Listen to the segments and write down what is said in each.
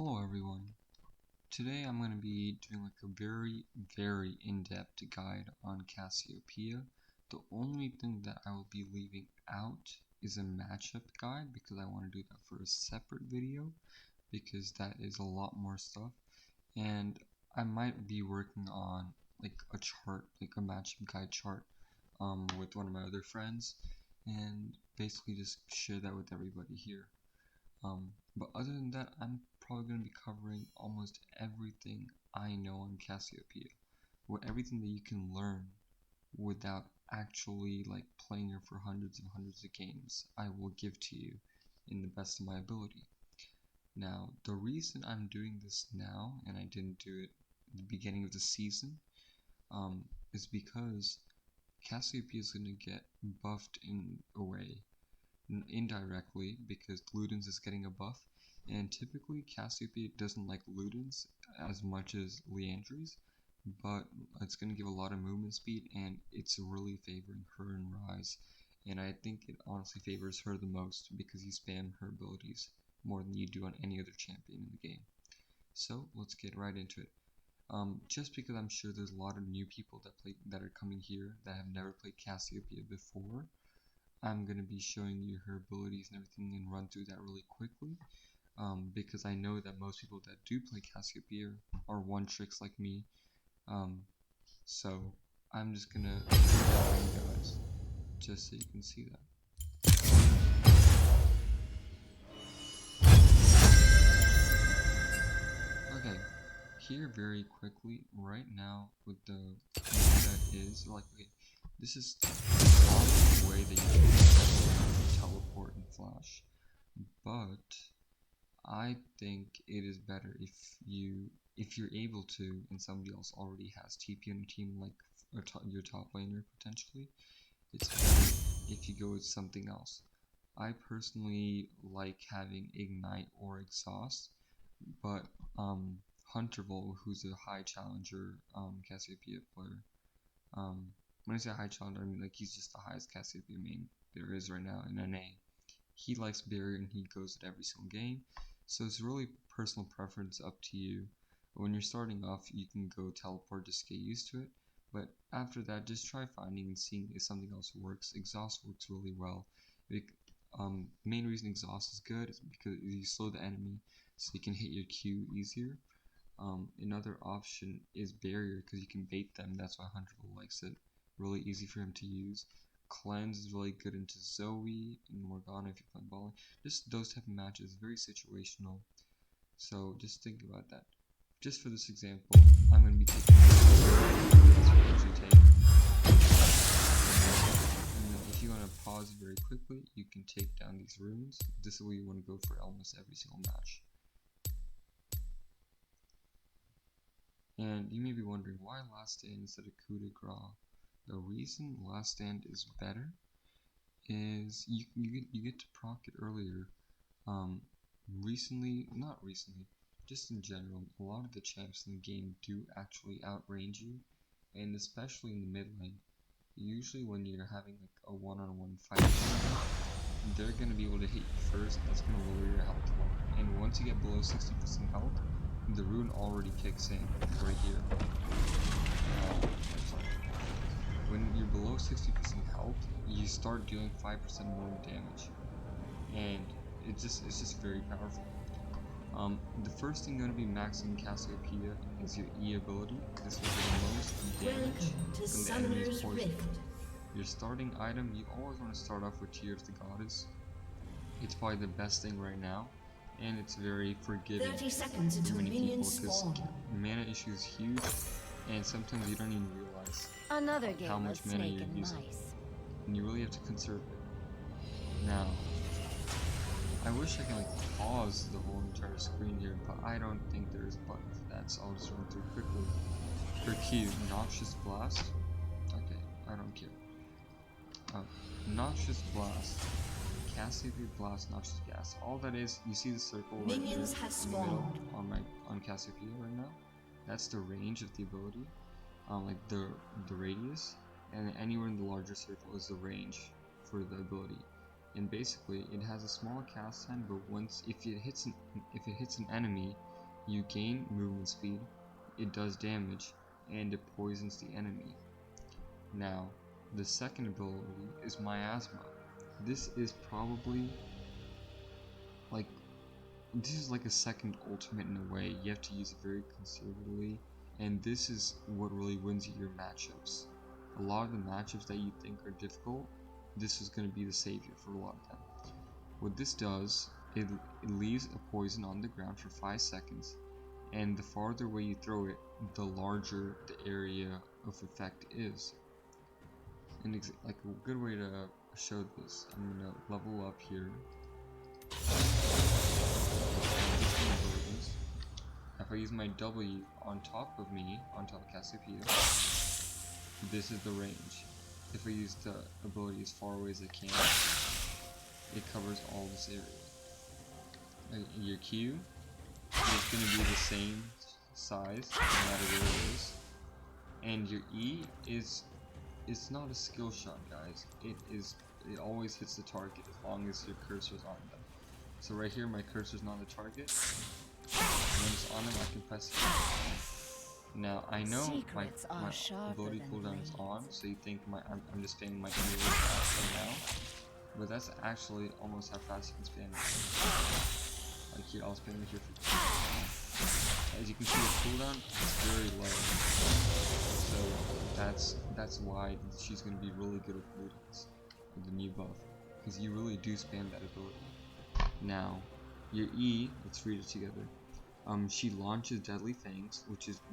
Hello everyone. Today I'm going to be doing like a very in-depth guide on Cassiopeia. The only thing that I will be leaving out is a matchup guide because I want to do that for a separate video because that is a lot more stuff, and I might be working on like a chart, like a matchup guide chart with one of my other friends, and basically just share that with everybody here. But other than that, I'm probably going to be covering almost everything I know on Cassiopeia, or everything that you can learn without actually like playing her for hundreds of games. I will give to you in the best of my ability. Now, the reason I'm doing this now, and I didn't do it at the beginning of the season, is because Cassiopeia is going to get buffed in a way, indirectly, because Ludens is getting a buff, and typically Cassiopeia doesn't like Ludens as much as Leandries, but it's going to give a lot of movement speed, and it's really favoring her and Rise, and I think it honestly favors her the most because you spam her abilities more than you do on any other champion in the game. So let's get right into it. Just because I'm sure there's a lot of new people that are coming here that have never played Cassiopeia before, I'm going to be showing you her abilities and everything and run through that really quickly, because I know that most people that do play Cassiopeia are one tricks like me, so I'm just going to show you guys just so you can see that. Okay, here very quickly, right now with the meta is, like, okay, this is the way that you can teleport and flash, but I think it is better if you're able to, and somebody else already has TP on your team, like your top laner potentially. It's better if you go with something else. I personally like having Ignite or Exhaust, but Hunterville, who's a high challenger Cassiopeia player, when I say high challenger, I mean like he's just the highest Cassiopeia main there is right now in NA. He likes barrier and he goes at every single game, so it's really personal preference, up to you. When you're starting off, you can go teleport just to get used to it, but after that just try finding and seeing if something else works. Exhaust works really well. Main reason Exhaust is good is because you slow the enemy so you can hit your Q easier. Another option is barrier because you can bait them. That's why Hunterville likes it. Really easy for him to use. Cleanse is really good into Zoe and Morgana if you're playing Balling. Just those type of matches, very situational. So just think about that. Just for this example, I'm going to be taking and if you want to pause very quickly, you can take down these runes. This is where you want to go for almost every single match. And you may be wondering why Last Stand instead of Coup de Grace. The reason Last Stand is better is you get to proc it earlier. Not recently, just in general, a lot of the champs in the game do actually outrange you, and especially in the mid lane. Usually when you're having like a one-on-one fight, they're going to be able to hit you first, and that's going to lower your health a lot. And once you get below 60% health, the rune already kicks in right here. When you're below 60% health, you start dealing 5% more damage, and it's just very powerful. The first thing going to be maxing Cassiopeia is your E ability. This will do the most damage from the enemy's poison. Your starting item, you always want to start off with Tear of the Goddess. It's probably the best thing right now, and it's very forgiving for many people because mana issue is huge, and sometimes you don't even realize how much mana you're using, and you really have to conserve it. Now, I wish I could like pause the whole entire screen here, but I don't think there is a button for that, so I'll just run through quickly. Her Q, Noxious Blast. Okay, I don't care. Noxious Blast. Cassiopeia Blast, Noxious Gas. All that is, you see the circle right here in the middle on Cassiopeia right now? That's the range of the ability, like the radius, and anywhere in the larger circle is the range for the ability. And basically, it has a small cast time, but if it hits an enemy, you gain movement speed, it does damage, and it poisons the enemy. Now, the second ability is Miasma. This is probably like a second ultimate in a way. You have to use it very conservatively, and this is what really wins you your matchups. A lot of the matchups that you think are difficult, this is going to be the savior for a lot of them. What this does, it leaves a poison on the ground for 5 seconds, and the farther away you throw it, the larger the area of effect is. And like a good way to show this, I'm gonna level up here. If I use my W on top of me, on top of Cassiopeia, this is the range. If I use the ability as far away as I can, it covers all this area. Your Q is going to be the same size no matter where it is, and your E it's not a skill shot, guys. It always hits the target as long as your cursor's on them. So right here, my cursor's not on the target. When it's on them, I can press it. Now I know my ability cooldown is on, so you think I'm just spamming my enemy really fast right now, but that's actually almost how fast you can spam it. Like here, I'll spam it here for. As you can see, the cooldown is very low, so that's why she's going to be really good at cooldowns with the new buff, because you really do spam that ability. Now, your E, let's read it together. She launches Deadly Fangs,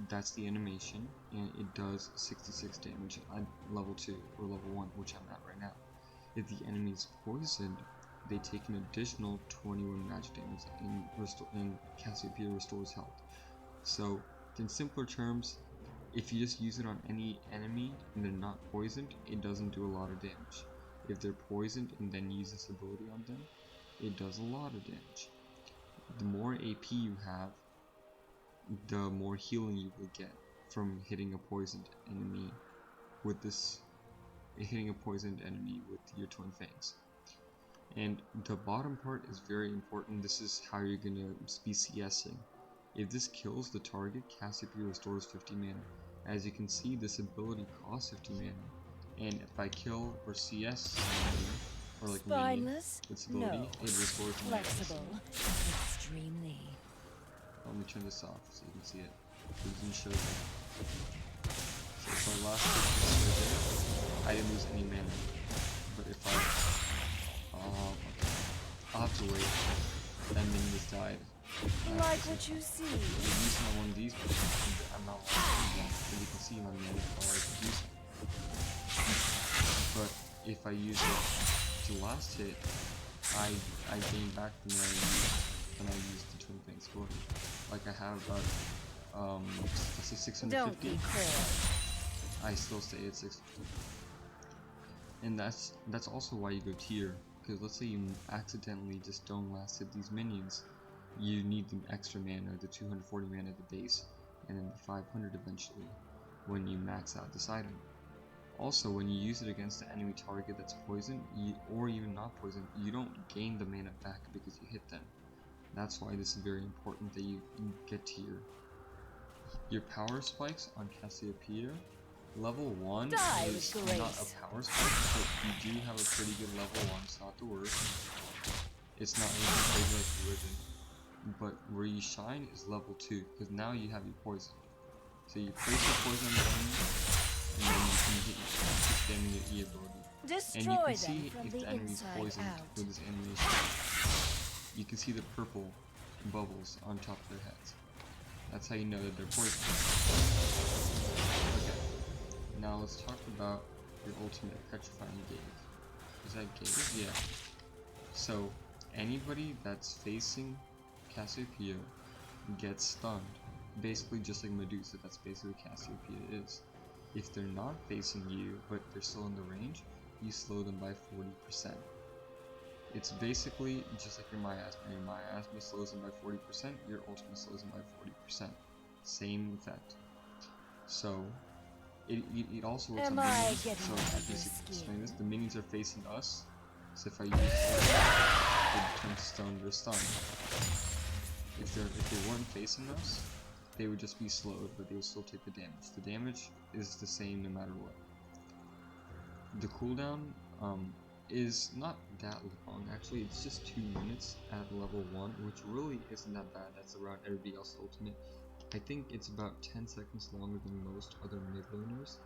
that's the animation, and it does 66 damage at level 2 or level 1, which I'm at right now. If the enemy is poisoned, they take an additional 21 magic damage, and Cassiopeia restores health. So, in simpler terms, if you just use it on any enemy and they're not poisoned, it doesn't do a lot of damage. If they're poisoned and then use this ability on them, it does a lot of damage. The more AP you have, the more healing you will get from hitting a poisoned enemy with your Twin Fangs. And the bottom part is very important. This is how you're gonna be CSing. If this kills the target, Cassiopeia restores 50 mana. As you can see, this ability costs 50 mana, and if I kill or CS somebody, or like minion, its ability, it restores flexible, extremely. Let me turn this off so you can see it. It doesn't show that. So if I last hit right there, I didn't lose any mana. But if I'll have to wait. That minion just died. Like what you see. If I'm using on one of these, I'm not lost again. As you can see, my mana is always using. But if I use it to last hit, I gain back the mana when I use the Twin Fangs ability. Like I have about let's say 650. I still stay at 650. And that's also why you go tier, because let's say you accidentally just don't last hit these minions, you need the extra mana, the 240 mana at the base, and then the 500 eventually when you max out this item. Also, when you use it against the enemy target that's poisoned, or even not poisoned, you don't gain the mana back because you hit them. That's why this is very important that you get tier. Your power spikes on Cassiopeia, level 1 is not a power spike, but you do have a pretty good level 1, it's not the worst. It's not anything crazy like Religion. But where you shine is level 2, because now you have your poison. So you place your poison on the enemy, and then you can hit spamming your E ability. And you can see if the enemy is poisoned with this animation. You can see the purple bubbles on top of their heads. That's how you know that they're poisoned. Okay, now let's talk about your ultimate Petrifying Gaze. Is that Gaze? Yeah. So, anybody that's facing Cassiopeia gets stunned. Basically just like Medusa, that's basically what Cassiopeia is. If they're not facing you, but they're still in the range, you slow them by 40%. It's basically just like your Miasma. Your Miasma slows them by 40%, your ultimate slows them by 40%. Same effect. So, it also works on minions. So, if you explain this, the minions are facing us. So if I use it turns to stone, they're stunned. if they weren't facing us, they would just be slowed, but they would still take the damage. The damage is the same no matter what. The cooldown is not that long. Actually, it's just 2 minutes at level 1, which really isn't that bad. That's around everybody else's ultimate. I think it's about 10 seconds longer than most other mid laners.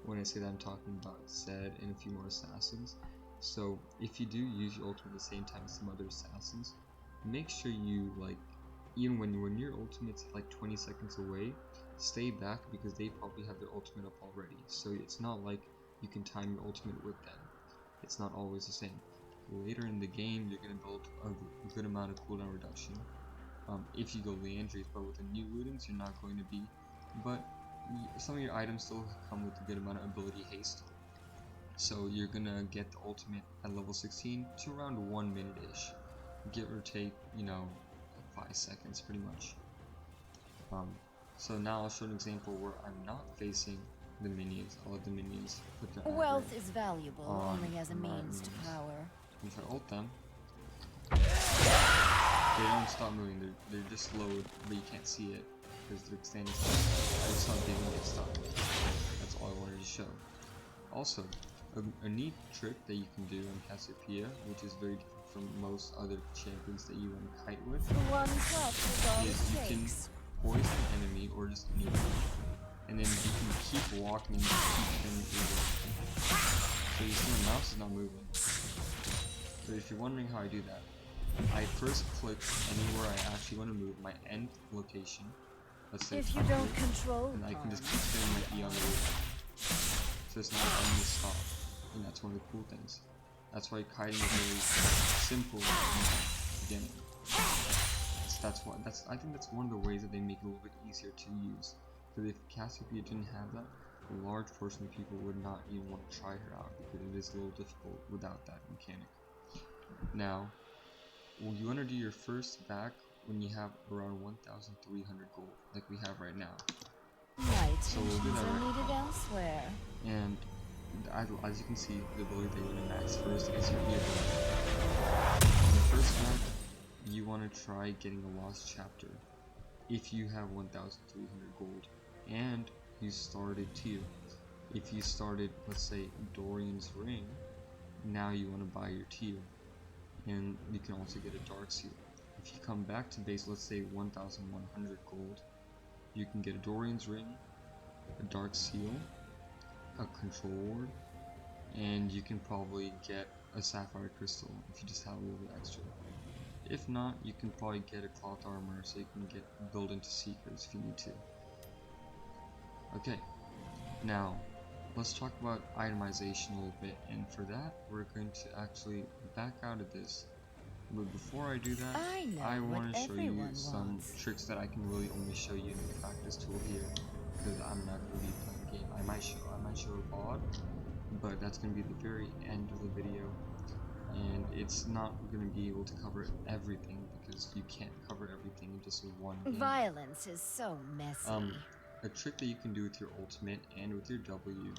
When I say that, I'm talking about Zed and a few more assassins. So if you do use your ultimate at the same time as some other assassins, make sure you, like, even when your ultimate's like 20 seconds away, stay back because they probably have their ultimate up already. So it's not like you can time your ultimate with them. It's not always the same. Later in the game, you're going to build a good amount of cooldown reduction. If you go Leandries, but with the new lootings, you're not going to be. But some of your items still come with a good amount of ability haste. So you're going to get the ultimate at level 16 to around 1 minute-ish. Give or take, 5 seconds pretty much. So now I'll show an example where I'm not facing the minions. I'll let the minions put their Wealth is valuable only as a means to power. If I ult them, they don't stop moving. They're just slowed, but you can't see it because they're standing still. I just thought they didn't get stopped. That's all I wanted to show. Also, a neat trick that you can do on Cassiopeia, which is very different from most other champions that you want to kite with, One touch is all is you it can takes. poison an enemy or just anyone, and then you can keep walking and keep spinning through the So you see my mouse is not moving. But if you're wondering how I do that, I first click anywhere I actually want to move, my end location. Let's say If you don't control and I can just harm, keep spinning my E on the roof. So it's not letting me stop. And that's one of the cool things. That's why kiting is really simple in the beginning. I think that's one of the ways that they make it a little bit easier to use. Because if Cassiopeia didn't have that, a large portion of people would not even want to try her out because it is a little difficult without that mechanic. Now, you want to do your first back when you have around 1,300 gold, like we have right now. my So we'll do attentions that are right needed now. elsewhere. And as you can see, the ability that you want to max first is your E ability. In the first back, you want to try getting a lost chapter if you have 1,300 gold and you started tier. If you started, let's say, Dorian's Ring, now you want to buy your tier, and you can also get a dark seal. If you come back to base, let's say 1,100 gold, you can get a Dorian's Ring, a dark seal, a control ward, and you can probably get a sapphire crystal if you just have a little bit extra. If not, you can probably get a cloth armor so you can build into seekers if you need to. Okay, now let's talk about itemization a little bit, and for that we're going to actually back out of this. But before I do that, I want to show you some tricks that I can really only show you in the practice tool here, because I'm not going to be playing the game. I might show a VOD, but that's going to be the very end of the video, and it's not going to be able to cover everything because you can't cover everything in just one game. Violence is so messy. A trick that you can do with your ultimate and with your W,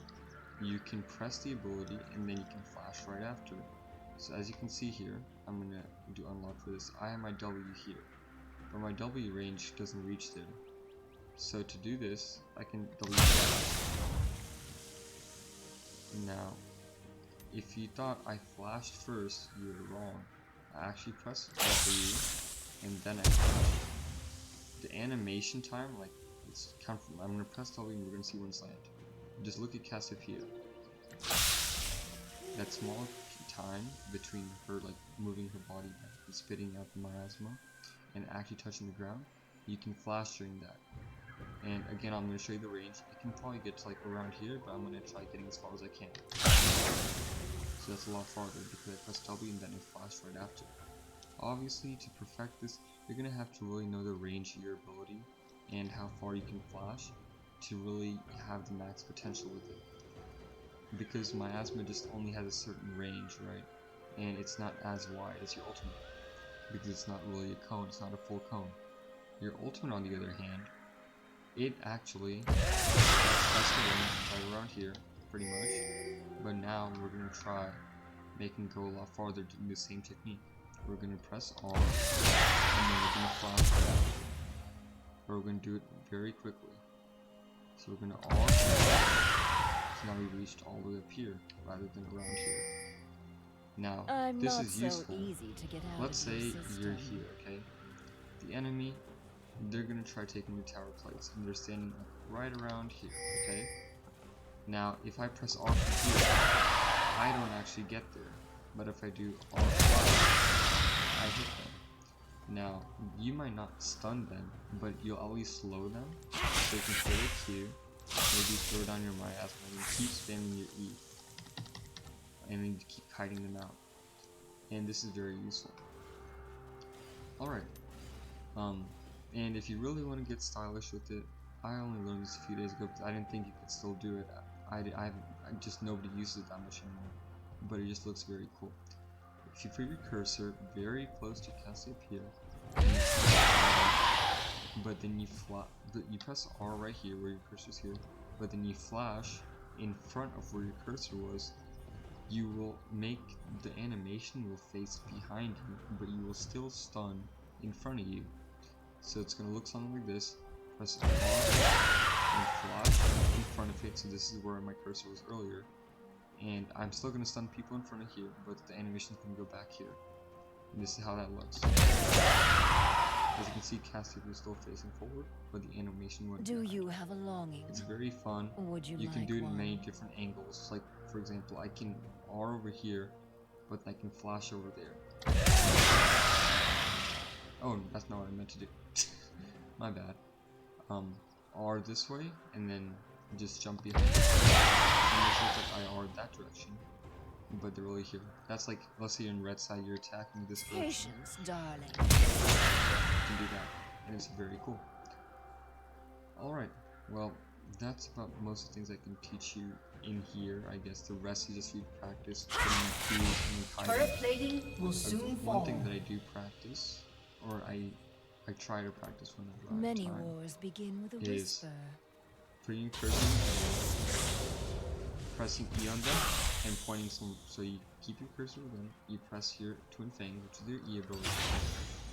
you can press the ability and then you can flash right after. So as you can see here, I'm gonna do unlock for this. I have my W here, but my W range doesn't reach there. So to do this, I can W flash. Now, if you thought I flashed first, you were wrong. I actually pressed W and then I flashed. The animation time, like, it's count from, I'm gonna press W and we're gonna see when it's land. Just look at Cassiopeia. That small time between her like moving her body back and spitting out the miasma and actually touching the ground, you can flash during that. And again, I'm going to show you the range. I can probably get to like around here, but I'm going to try getting as far as I can. So that's a lot farther because I pressed W and then I flashed right after. Obviously, to perfect this, you're going to have to really know the range of your ability and how far you can flash to really have the max potential with it. Because miasma just only has a certain range, right? And it's not as wide as your ultimate. Because it's not really a cone, it's not a full cone. Your ultimate, on the other hand, it actually has the range right around here, pretty much. But now we're going to try making it go a lot farther doing the same technique. we're gonna press R, and then we're gonna flash back. But we're gonna do it very quickly. So we're gonna R, so now we reached all the way up here, rather than around here. Now, I'm this not is so useful. easy to get out Let's of your say system. you're here, okay? The enemy, they're gonna try taking your tower plates, and they're standing like right around here, okay? Now, if I press R from here, I don't actually get there. But if I do R flash, I hit them. Now, you might not stun them, but you'll at least slow them. So you can throw a Q, maybe throw down your miasma, and then keep spamming your E. And then keep kiting them out. And this is very useful. Alright. And if you really want to get stylish with it, I only learned this a few days ago because I didn't think you could still do it. I just nobody uses it that much anymore, but it just looks very cool. If you put your cursor very close to Cassiopeia, but then you press R right here where your cursor's here, but then you flash in front of where your cursor was, you will make the animation will face behind you, but you will still stun in front of you. So it's gonna look something like this. Press R and flash in front of it, so this is where my cursor was earlier. And I'm still gonna stun people in front of here, but the animation is gonna go back here. And this is how that looks. As you can see, Cassiopeia is still facing forward, but the animation went Do back. you have a longing? It's very fun. Would you can like do it in one? many different angles. Like, for example, I can R over here, but I can flash over there. Oh, that's not what I meant to do. My bad. R this way, and then just jump behind. And this looks like I R that direction, but they're really here. That's like, let's say you're in red side, you're attacking this direction. Patience, darling. You can do that, and it's very cool. Alright, well, that's about most of the things I can teach you in here. I guess the rest is just for you to practice. Turret plating will soon fall. One thing that I do practice, or I try to practice whenever I have Many time, wars begin with a is whisper. putting cursor, pressing E on them, and pointing some. So you keep your cursor with them. You press here Twin Fang, which is their E ability,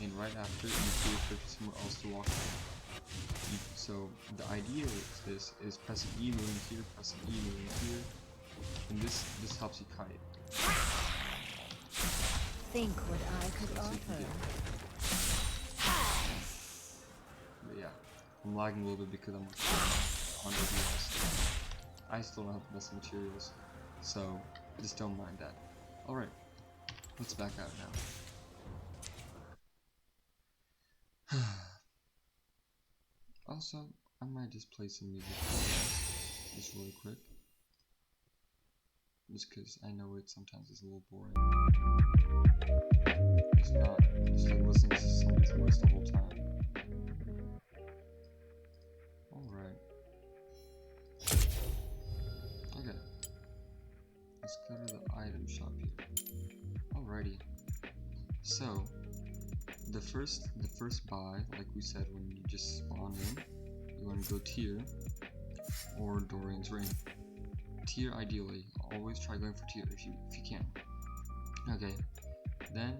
and right after you put your cursor somewhere else to walk through. So the idea with this is pressing E moving here, pressing E moving here, and this helps you kite. Think what I could So you can offer. But yeah, I'm lagging a little bit because I'm working on OBS. I still don't have the best materials, so just don't mind that. Alright, let's back out now. Also, I might just play some music just really quick. Just because I know it sometimes is a little boring. It's not just like listening to somebody's voice the whole time. Alright. Okay. Let's go to the item shop here. Alrighty. So, the first buy, like we said, when you just spawn in, you want to go tier or Dorian's Ring. Tier ideally, always try going for tier if you can. Okay, then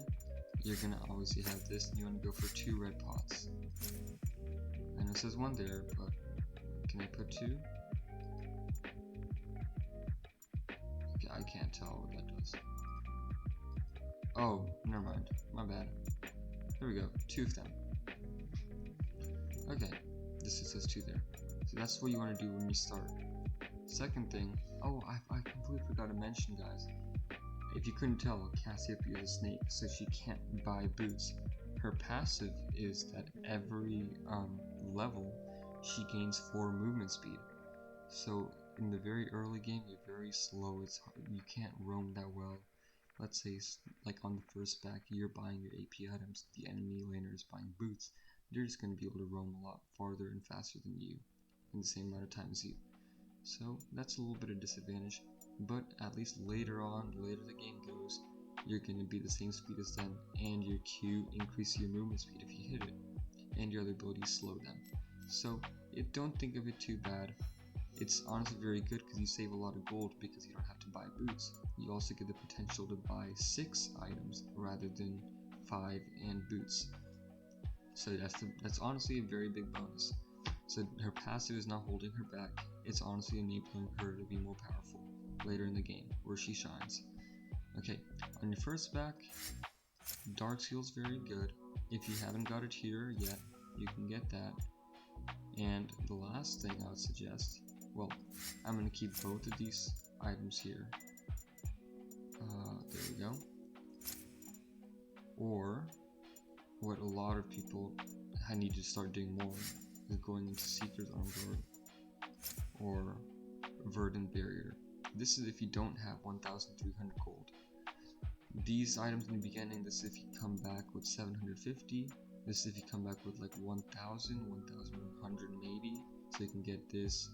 you're gonna obviously have this, and you want to go for 2 red pots. I know it says 1 there, but can I put 2? Okay, I can't tell what that does. Oh, never mind, my bad. There we go, 2 of them. Okay, this just says 2 there. So that's what you want to do when you start. Second thing, oh, I completely forgot to mention, guys. If you couldn't tell, Cassiopeia is a snake, so she can't buy boots. Her passive is that every level, she gains 4 movement speed. So in the very early game, you're very slow. It's hard, you can't roam that well. Let's say, like on the first back, you're buying your AP items, the enemy laner is buying boots, they're just going to be able to roam a lot farther and faster than you, in the same amount of time as you. So that's a little bit of disadvantage, but at least later on, the later the game goes, you're going to be the same speed as them, and your Q increases your movement speed if you hit it, and your other abilities slow them. So don't think of it too bad. It's honestly very good because you save a lot of gold because you don't have to buy boots. You also get the potential to buy 6 items rather than 5, and boots. So that's honestly a very big bonus. So her passive is not holding her back, it's honestly enabling her to be more powerful later in the game, where she shines. Okay, on your first back, Dark Seal's very good. If you haven't got it here yet, you can get that. And the last thing I would suggest, well, I'm going to keep both of these items here. There we go. Or, what a lot of people need to start doing more is going into Seeker's Armor or Verdant Barrier. This is if you don't have 1,300 gold. These items in the beginning, this is if you come back with 750. This is if you come back with like 1,000, 1,180. So you can get this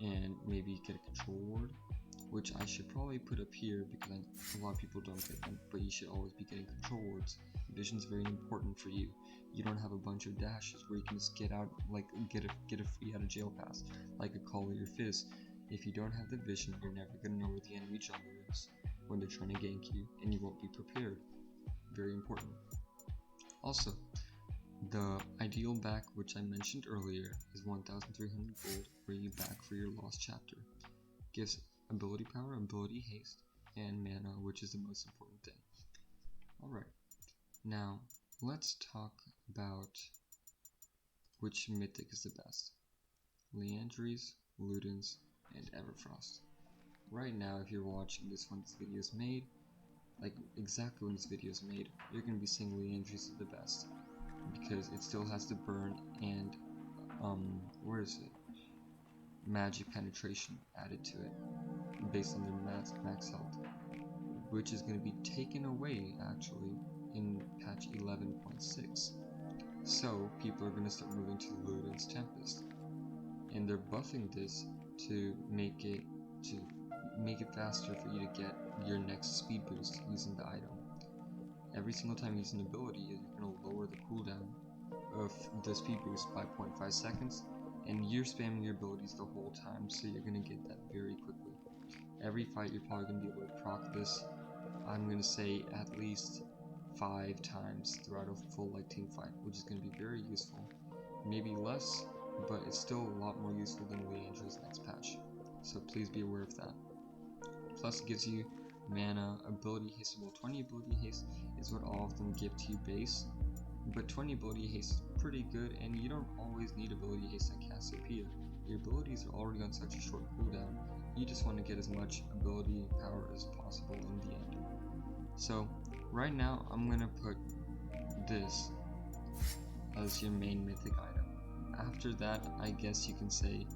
and maybe get a control ward, which I should probably put up here because a lot of people don't get them, but you should always be getting control wards. Vision is very important for you. You don't have a bunch of dashes where you can just get out, like get a free out of jail pass, like a Call of Your Fizz. If you don't have the vision, you're never gonna know where the enemy jungler is when they're trying to gank you, and you won't be prepared. Very important. Also, the ideal back, which I mentioned earlier, is 1,300 gold, where you back for your lost chapter. Gives ability power, ability haste, and mana, which is the most important thing. Alright, now let's talk about which mythic is the best. Leandries, Ludens, and Everfrost. Right now, if you're watching this when this video is made, like exactly when this video is made, you're going to be saying Leandries is the best, because it still has the burn and, where is it? Magic penetration added to it, based on their max health, which is going to be taken away, actually, in patch 11.6. So, people are going to start moving to Ludens Tempest, and they're buffing this to make it faster for you to get your next speed boost using the item. Every single time you use an ability, you're going to lower the cooldown of the speed boost by 0.5 seconds, and you're spamming your abilities the whole time, so you're going to get that very quickly. Every fight you're probably going to be able to proc this, I'm going to say at least 5 times throughout a full team fight, which is going to be very useful. Maybe less, but it's still a lot more useful than Leandra's next patch, so please be aware of that. Plus it gives you mana, ability haste. Well, 20 ability haste is what all of them give to you base, but 20 ability haste is pretty good, and you don't always need ability haste on Cassiopeia. Your abilities are already on such a short cooldown, you just want to get as much ability power as possible in the end. So right now I'm going to put this as your main mythic item. After that, I guess you can say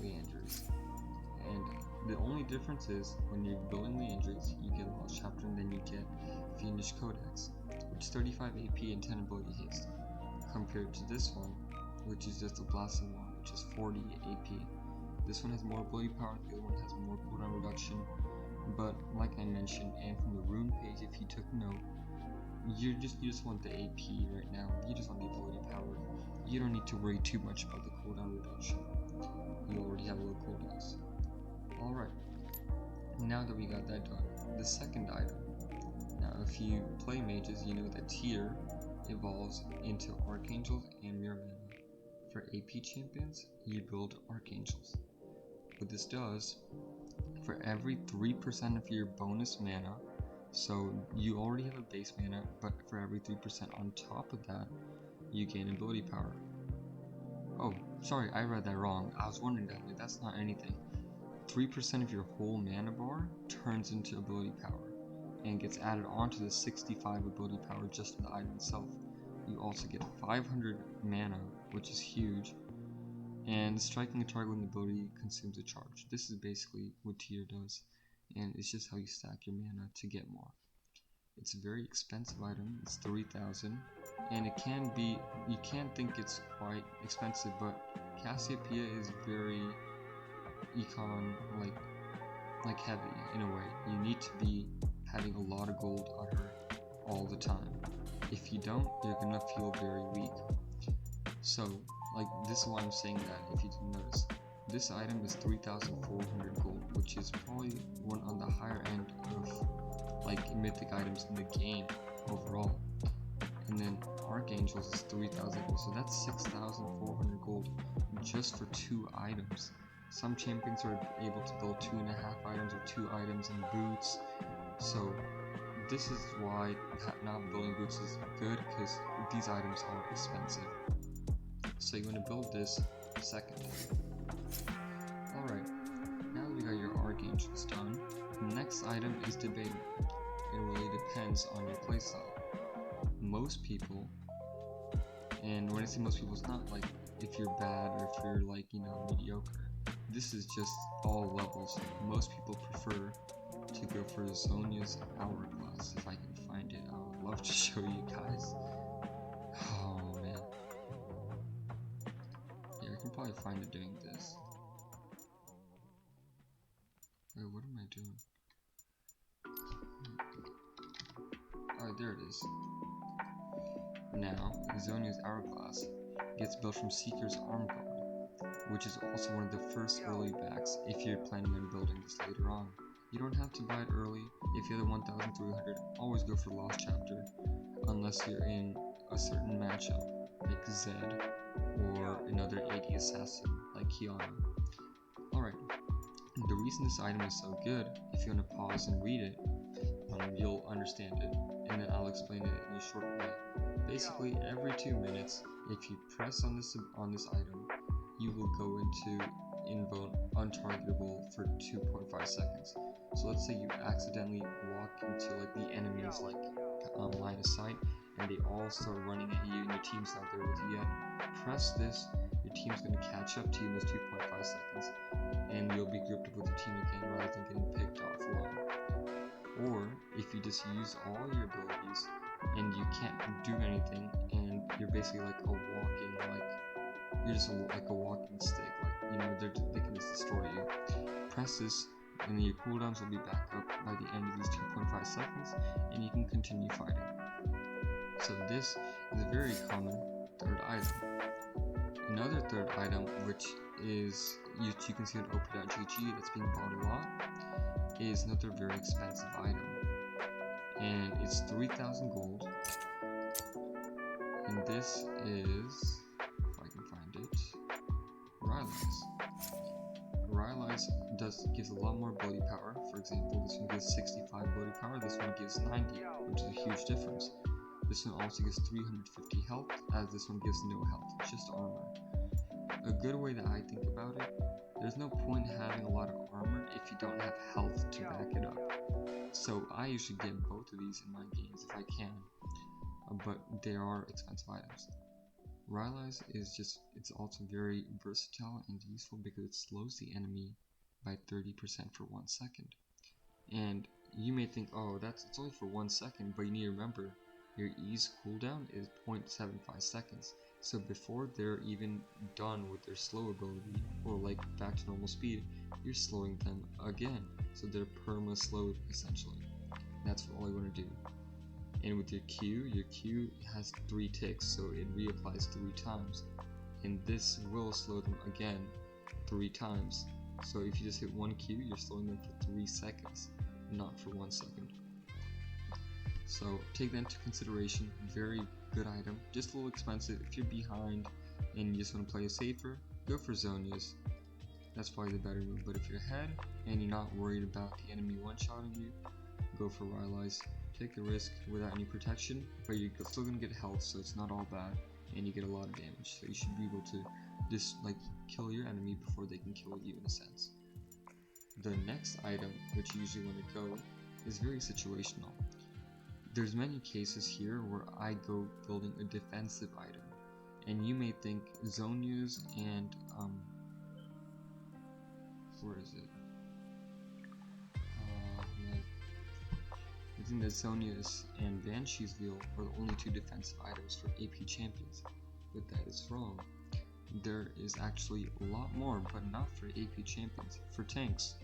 Leandries. And the only difference is, when you're building Leandries, you get a lost chapter and then you get Fiendish Codex, which is 35 AP and 10 ability haste, compared to this one, which is just a blasting one, which is 40 AP. This one has more ability power, the other one has more cooldown reduction, but like I mentioned, and from the rune page, if you took note, you just want the AP right now. You just want the ability power. You don't need to worry too much about the cooldown reduction. You already have low cooldowns. Alright, now that we got that done, the second item. Now if you play mages, you know that tier evolves into Archangels and Mirror Mana. For AP champions, you build Archangels. What this does, for every 3% of your bonus mana, so you already have a base mana, but for every 3% on top of that, you gain ability power. Oh, sorry, I read that wrong. I was wondering that, like, that's not anything. 3% of your whole mana bar turns into ability power, and gets added onto the 65 ability power just in the item itself. You also get 500 mana, which is huge, and striking a target with an ability consumes a charge. This is basically what tier does, and it's just how you stack your mana to get more. It's a very expensive item, it's 3,000, and it can be, you can think it's quite expensive, but Cassiopeia is very econ like heavy in a way. You need to be having a lot of gold on her all the time. If you don't, you're gonna feel very weak. So, like, this is why I'm saying that. If you didn't notice, this item is 3,400 gold, which is probably one on the higher end of like mythic items in the game overall. And then Archangels is 3,000 gold, so that's 6,400 gold just for 2 items. Some champions are able to build 2.5 items or 2 items and boots. So this is why not building boots is good, because these items are expensive. So you're going to build this second. Alright, now that we got your Archangels done, the next item is debatable. It really depends on your playstyle. Most people, and when I say most people, it's not like if you're bad or if you're like, you know, mediocre. This is just all levels. Most people prefer to go for Zonia's Hourglass. If I can find it, I would love to show you guys. Oh man. Yeah, I can probably find it doing this. Wait, what am I doing? Oh, there it is. Now, Zonia's Hourglass gets built from Seeker's Arm Guard, which is also one of the first early backs if you're planning on building this later on. You don't have to buy it early. If you're the 1,300, always go for Lost Chapter, unless you're in a certain matchup, like Zed, or another AD assassin, like Kiana. Alright, the reason this item is so good, if you want to pause and read it, you'll understand it, and then I'll explain it in a short way. Basically, every 2 minutes, if you press on this item, you will go into invoke untargetable for 2.5 seconds. So let's say you accidentally walk into like the enemy's like line of sight, and they all start running at you, and your team's not there with you yet. Press this, your team's going to catch up to you in those 2.5 seconds, and you'll be grouped up with your team again rather than getting picked off alone. Or if you just use all your abilities and you can't do anything, and you're basically like a walking, like you're just like a walking stick, like, you know, they can just destroy you. Press this, and then your cooldowns will be back up by the end of these 2.5 seconds, and you can continue fighting. So this is a very common third item. Another third item, which is you can see on op.gg that's being bought a lot, is another very expensive item, and it's 3,000 gold, and this is, if I can find it, Rylai's gives a lot more ability power. For example, this one gives 65 ability power, this one gives 90, which is a huge difference. This one also gives 350 health, as this one gives no health, just armor. A good way that I think about it, there's no point having a lot of armor if you don't have health to back it up. So I usually get both of these in my games if I can, but they are expensive items. Rylai's is just, it's also very versatile and useful because it slows the enemy by 30% for 1 second. And you may think, oh, it's only for 1 second, but you need to remember, your E's cooldown is 0.75 seconds. So before they're even done with their slow ability, or like back to normal speed, you're slowing them again. So they're perma-slowed essentially. That's all you want to do. And with your Q has 3 ticks, so it reapplies 3 times. And this will slow them again 3 times. So if you just hit 1 Q, you're slowing them for 3 seconds, not for 1 second. So take that into consideration. Very good item, just a little expensive. If you're behind and you just want to play it safer, go for Zonia's. That's probably the better move. But if you're ahead and you're not worried about the enemy one-shotting you, go for Rylai's. Take a risk without any protection, but you're still gonna get health, so it's not all bad, and you get a lot of damage. So you should be able to just like kill your enemy before they can kill you in a sense. The next item, which you usually want to go, is very situational. There's many cases here where I go building a defensive item, and you may think Zonia's and where is it? I think that Zonia's and Banshee's Veil are the only 2 defensive items for AP champions, but that is wrong. There is actually a lot more, but not for AP champions, for tanks.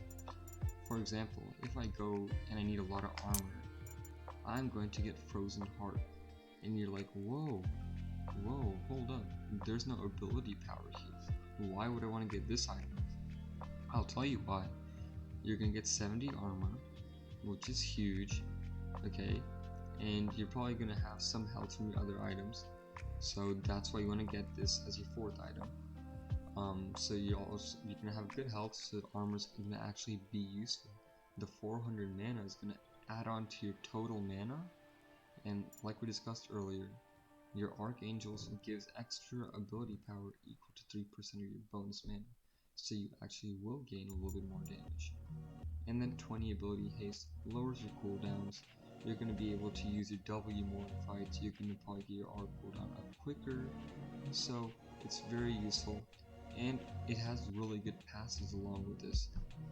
For example, if I go and I need a lot of armor, I'm going to get Frozen Heart, and you're like, whoa, hold up, there's no ability power here. Why would I want to get this item? I'll tell you why. You're going to get 70 armor, which is huge, okay, and you're probably going to have some health from your other items, so that's why you want to get this as your 4th item. So you're gonna have good health, so armor's gonna actually be useful. The 400 mana is gonna add on to your total mana, and like we discussed earlier, your Archangels gives extra ability power equal to 3% of your bonus mana, so you actually will gain a little bit more damage. And then 20 ability haste lowers your cooldowns. You're gonna be able to use your W more in fights. You're gonna probably get your R cooldown up quicker, so it's very useful. And it has really good passes along with this.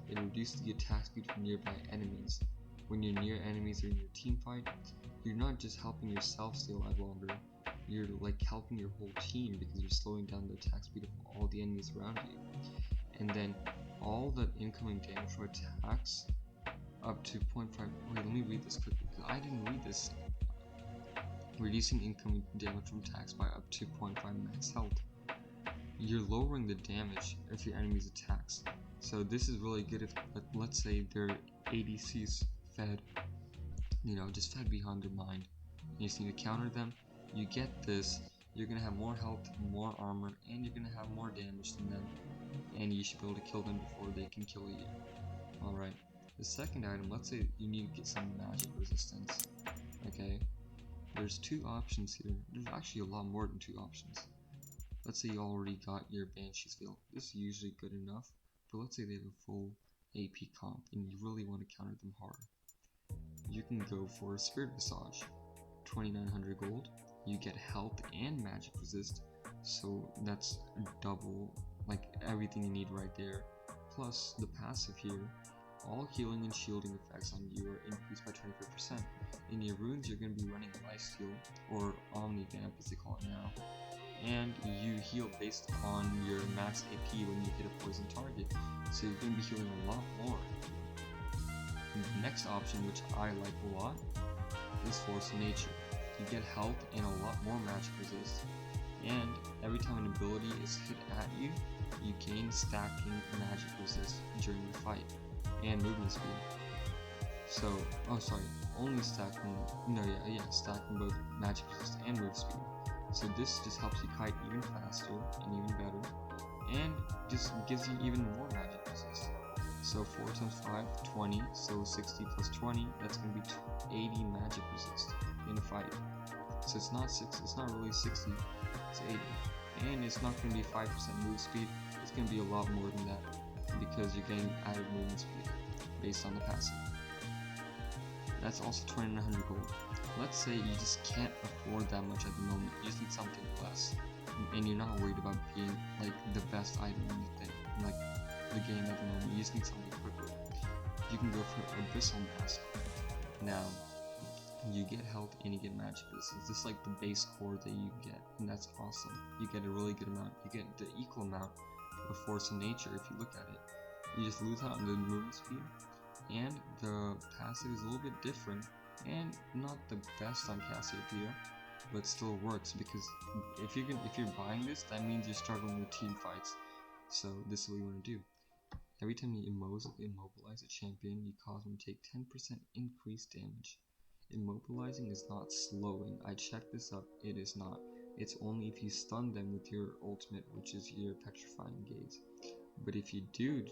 It reduces the attack speed from nearby enemies. When you're near enemies or in your team fight, you're not just helping yourself stay alive longer, you're like helping your whole team because you're slowing down the attack speed of all the enemies around you. And then all the incoming damage from attacks up to 0.5. Wait, let me read this quickly because I didn't read this. Reducing incoming damage from attacks by up to 0.5 max health. You're lowering the damage of your enemy's attacks. So this is really good if, let's say, their ADCs fed, just fed behind their mind. You just need to counter them. You get this, you're going to have more health, more armor, and you're going to have more damage than them. And you should be able to kill them before they can kill you. Alright, the second item, let's say you need to get some magic resistance. Okay, there's 2 options here. There's actually a lot more than 2 options. Let's say you already got your Banshee's Veil. This is usually good enough, but let's say they have a full AP comp and you really want to counter them hard. You can go for a Spirit Visage. 2900 gold. You get health and magic resist, so that's double, like everything you need right there. Plus the passive here, all healing and shielding effects on you are increased by 25%. In your runes, you're going to be running Lifesteal, or Omni Vamp as they call it now. And you heal based on your max AP when you hit a poison target, so you're going to be healing a lot more. The next option, which I like a lot, is Force of Nature. You get health and a lot more magic resist, and every time an ability is hit at you, you gain stacking magic resist during the fight, and movement speed. So, only stacking, stacking both magic resist and move speed. So this just helps you kite even faster and even better, and just gives you even more magic resist. So 4 times 5, 20, so 60 plus 20, that's going to be 80 magic resist in a fight. So it's not really 60, it's 80. And it's not going to be 5% move speed, it's going to be a lot more than that, because you're getting added movement speed based on the passive. That's also 2900 gold. Let's say you just can't afford that much at the moment, you just need something less, and you're not worried about being like the best item in the game at the moment, you just need something quicker. You can go for Abyssal Mask. Now, you get health and you get magic resistance. This is like the base core that you get, and that's awesome. You get a really good amount, you get the equal amount of Force of Nature if you look at it. You just lose out on the movement speed, and the passive is a little bit different, and not the best on Cassiopeia, but still works, because if you're buying this, that means you're struggling with team fights. So this is what you want to do. Every time you immobilize a champion, you cause them to take 10% increased damage. Immobilizing is not slowing. I checked this up, it is not. It's only if you stun them with your ultimate, which is your Petrifying Gaze. But if you do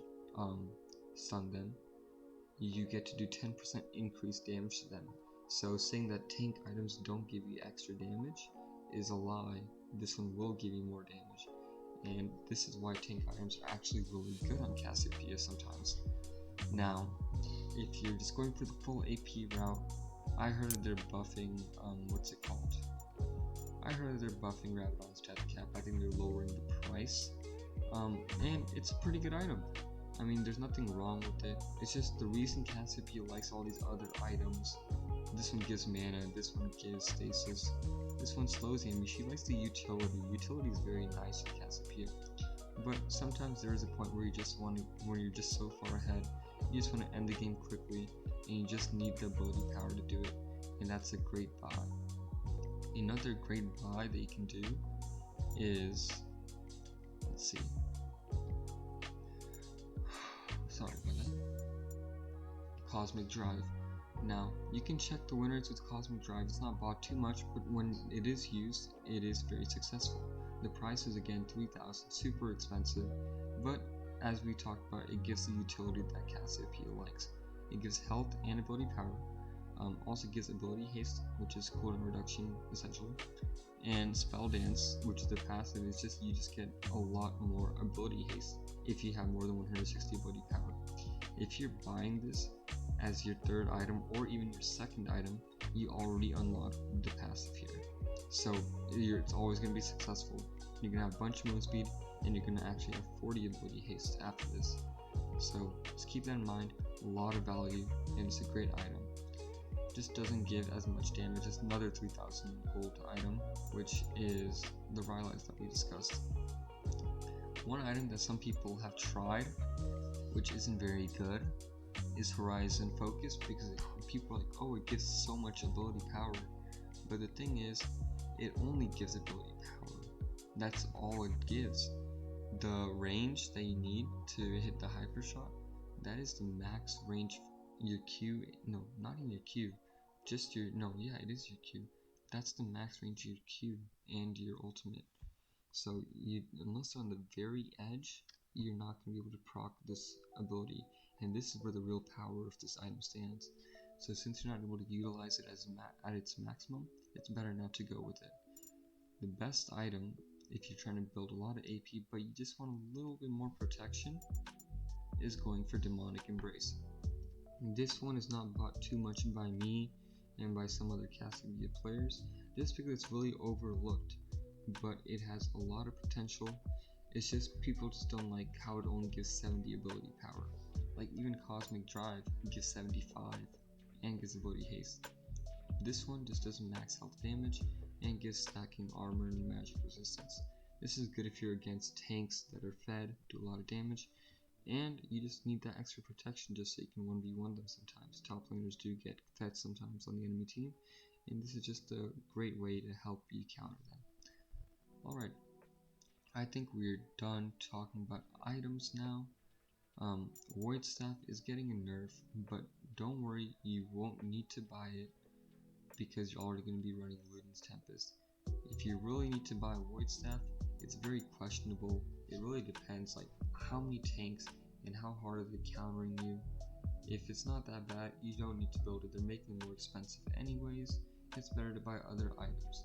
stun them, you get to do 10% increased damage to them. So saying that tank items don't give you extra damage is a lie. This one will give you more damage. And this is why tank items are actually really good on Cassiopeia sometimes. Now, if you're just going for the full AP route, I heard they're buffing, I heard they're buffing Rabadon's Death Cap. I think they're lowering the price. And it's a pretty good item. I mean, there's nothing wrong with it. It's just the reason Cassiopeia likes all these other items. This one gives mana, this one gives stasis, this one slows the enemy. She likes the utility. Utility is very nice in Cassiopeia. But sometimes there is a point where where you're just so far ahead, you just want to end the game quickly, and you just need the ability power to do it. And that's a great buy. Another great buy that you can do is, let's see. Sorry about that. Cosmic Drive. Now, you can check the winners with Cosmic Drive. It's not bought too much, but when it is used, it is very successful. The price is again 3,000, super expensive, but as we talked about, it gives the utility that Cassiopeia likes. It gives health and ability power, also gives ability haste, which is cooldown reduction essentially, and spell dance, which is the passive, is just you just get a lot more ability haste if you have more than 160 ability power. If you're buying this as your third item or even your second item, you already unlock the passive here. So it's always going to be successful. You're going to have a bunch of move speed, and you're going to actually have 40 ability haste after this. So just keep that in mind. A lot of value, and it's a great item. Just doesn't give as much damage as another 3,000 gold item, which is the Rylai's that we discussed. One item that some people have tried, which isn't very good, is Horizon Focus, because people are like, oh, it gives so much ability power. But the thing is, it only gives ability power. That's all it gives. The range that you need to hit the Hyper Shot, that is the max range. Your Q, no, not in your Q, just your, no, yeah, it is your Q. That's the max range of your Q and your ultimate. So unless you're on the very edge, you're not going to be able to proc this ability, and this is where the real power of this item stands. So since you're not able to utilize it at its maximum, it's better not to go with it. The best item, if you're trying to build a lot of AP but you just want a little bit more protection, is going for Demonic Embrace. This one is not bought too much by me and by some other Cassiopeia players, just because it's really overlooked, but it has a lot of potential. It's just people just don't like how it only gives 70 ability power. Like even Cosmic Drive gives 75 and gives ability haste. This one just does max health damage and gives stacking armor and magic resistance. This is good if you're against tanks that are fed, do a lot of damage, and you just need that extra protection just so you can 1v1 them sometimes. Top laners do get fed sometimes on the enemy team, and this is just a great way to help you counter them. Alright, I think we're done talking about items now. Void Staff is getting a nerf, but don't worry, you won't need to buy it because you're already going to be running Luden's Tempest. If you really need to buy Void Staff, it's very questionable. It really depends, like how many tanks and how hard are they countering you. If it's not that bad, you don't need to build it. They're making it more expensive anyways. It's better to buy other items.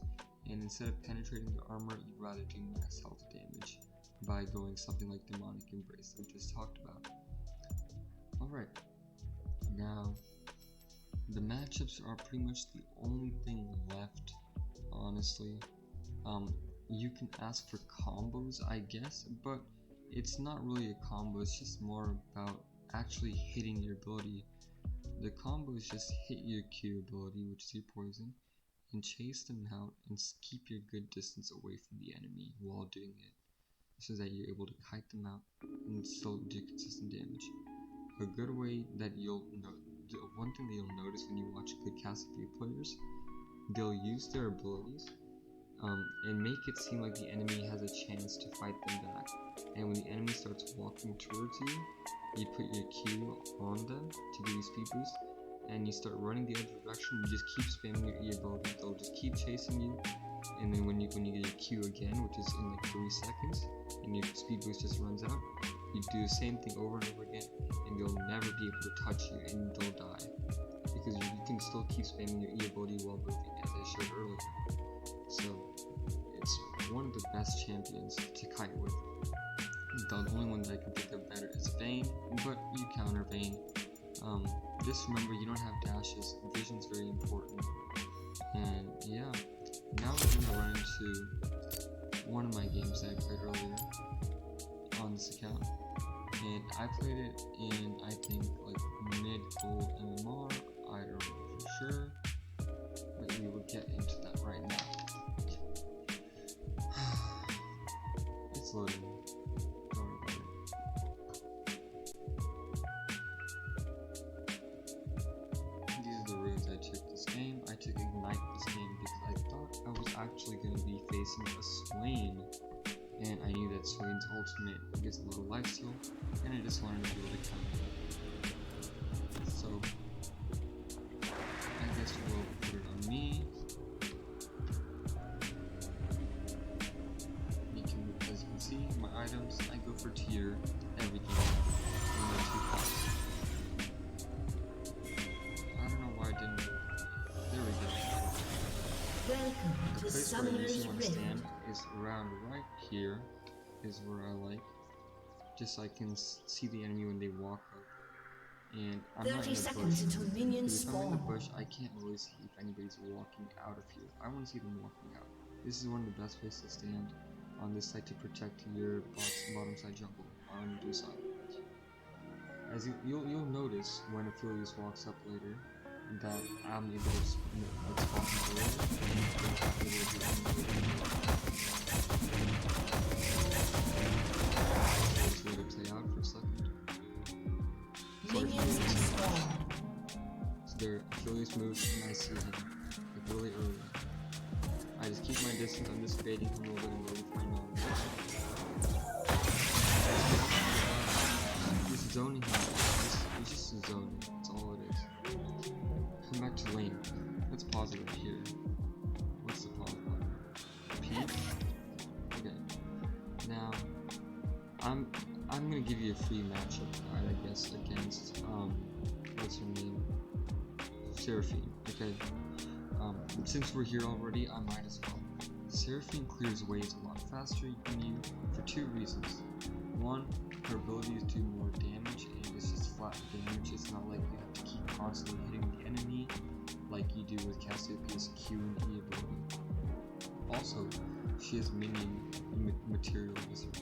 And instead of penetrating the armor, you'd rather do max health damage by going something like Demonic Embrace that we just talked about. Alright, now the matchups are pretty much the only thing left, honestly. You can ask for combos, I guess, but it's not really a combo, it's just more about actually hitting your ability. The combo is just hit your Q ability, which is your poison, and chase them out and keep your good distance away from the enemy while doing it, so that you're able to kite them out and still do consistent damage. A good way that one thing that you'll notice when you watch good Cassiopeia players, they'll use their abilities and make it seem like the enemy has a chance to fight them back. And when the enemy starts walking towards you, you put your Q on them to give you speed boost, and you start running the other direction. You just keep spamming your E ability. They'll just keep chasing you, and then when you get your Q again, which is in like 3 seconds, and your speed boost just runs out, you do the same thing over and over again, and they'll never be able to touch you, and they'll die because you can still keep spamming your E ability while moving, as I showed earlier. So it's one of the best champions to kite with. The only one that I can think of better is Vayne, but you counter Vayne. Just remember, you don't have dashes. Vision's very important. And yeah, now we're gonna run into one of my games that I played earlier on this account, and I played it in, I think, like mid-gold MMR. I don't know for sure, but we will get into that right now. It's loading. Sorry about it. These are the routes I took this game. I took Ignite this game because I thought I was actually going to be facing a Swain, and I knew that Swain's ultimate gives a little lifesteal, and I just wanted to be able to counter it. So want items, I go for tier every game and then 2 pops. I don't know why I didn't. There we go. Welcome The to place where I Summoner's usually want to Rift. stand is around right here, is where I like, just so I can see the enemy when they walk up. And I'm not 30 in the seconds bush. until minions If I'm in the spawn. bush, I can't really see if anybody's walking out of here. I want to see them walking out. This is one of the best places to stand on this side to protect your bottom side jungle on your side. As you'll notice when Aphelios walks up later that I'm able to spot him early and not able to do anything. Just let it play out for a second. Minions have spawned. So there, Aphelios moves and I see him like really early. I just keep my distance. I'm just baiting him a little bit and waiting for my knowledge. Just zoning him. It's just zoning. That's all it is. Come back to lane. Let's pause it right here. What's the pause button? P? Okay. Now, I'm gonna give you a free matchup guide, I guess, against what's her name? Seraphine. Okay. Since we're here already, I might as well. Seraphine clears waves a lot faster than you for 2 reasons. One, her abilities do more damage, and it's just flat damage. It's not like you have to keep constantly hitting the enemy like you do with Cassiopeia's Q and E ability. Also, she has minion dematerializer,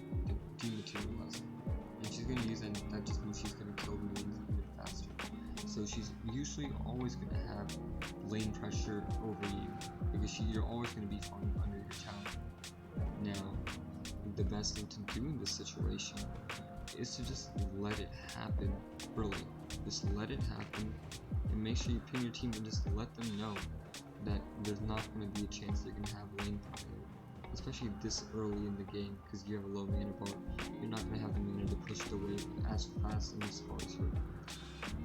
and she's going to use that just means she's going to kill minions even faster. So she's usually always going to have lane pressure over you, because you're always going to be farming under your tower. Now, the best thing to do in this situation is to just let it happen early. Just let it happen, and make sure you pin your team and just let them know that there's not going to be a chance they're going to have lane pressure. Especially this early in the game, because you have a low mana bar, you're not going to have the mana to push the wave as fast and as far as her.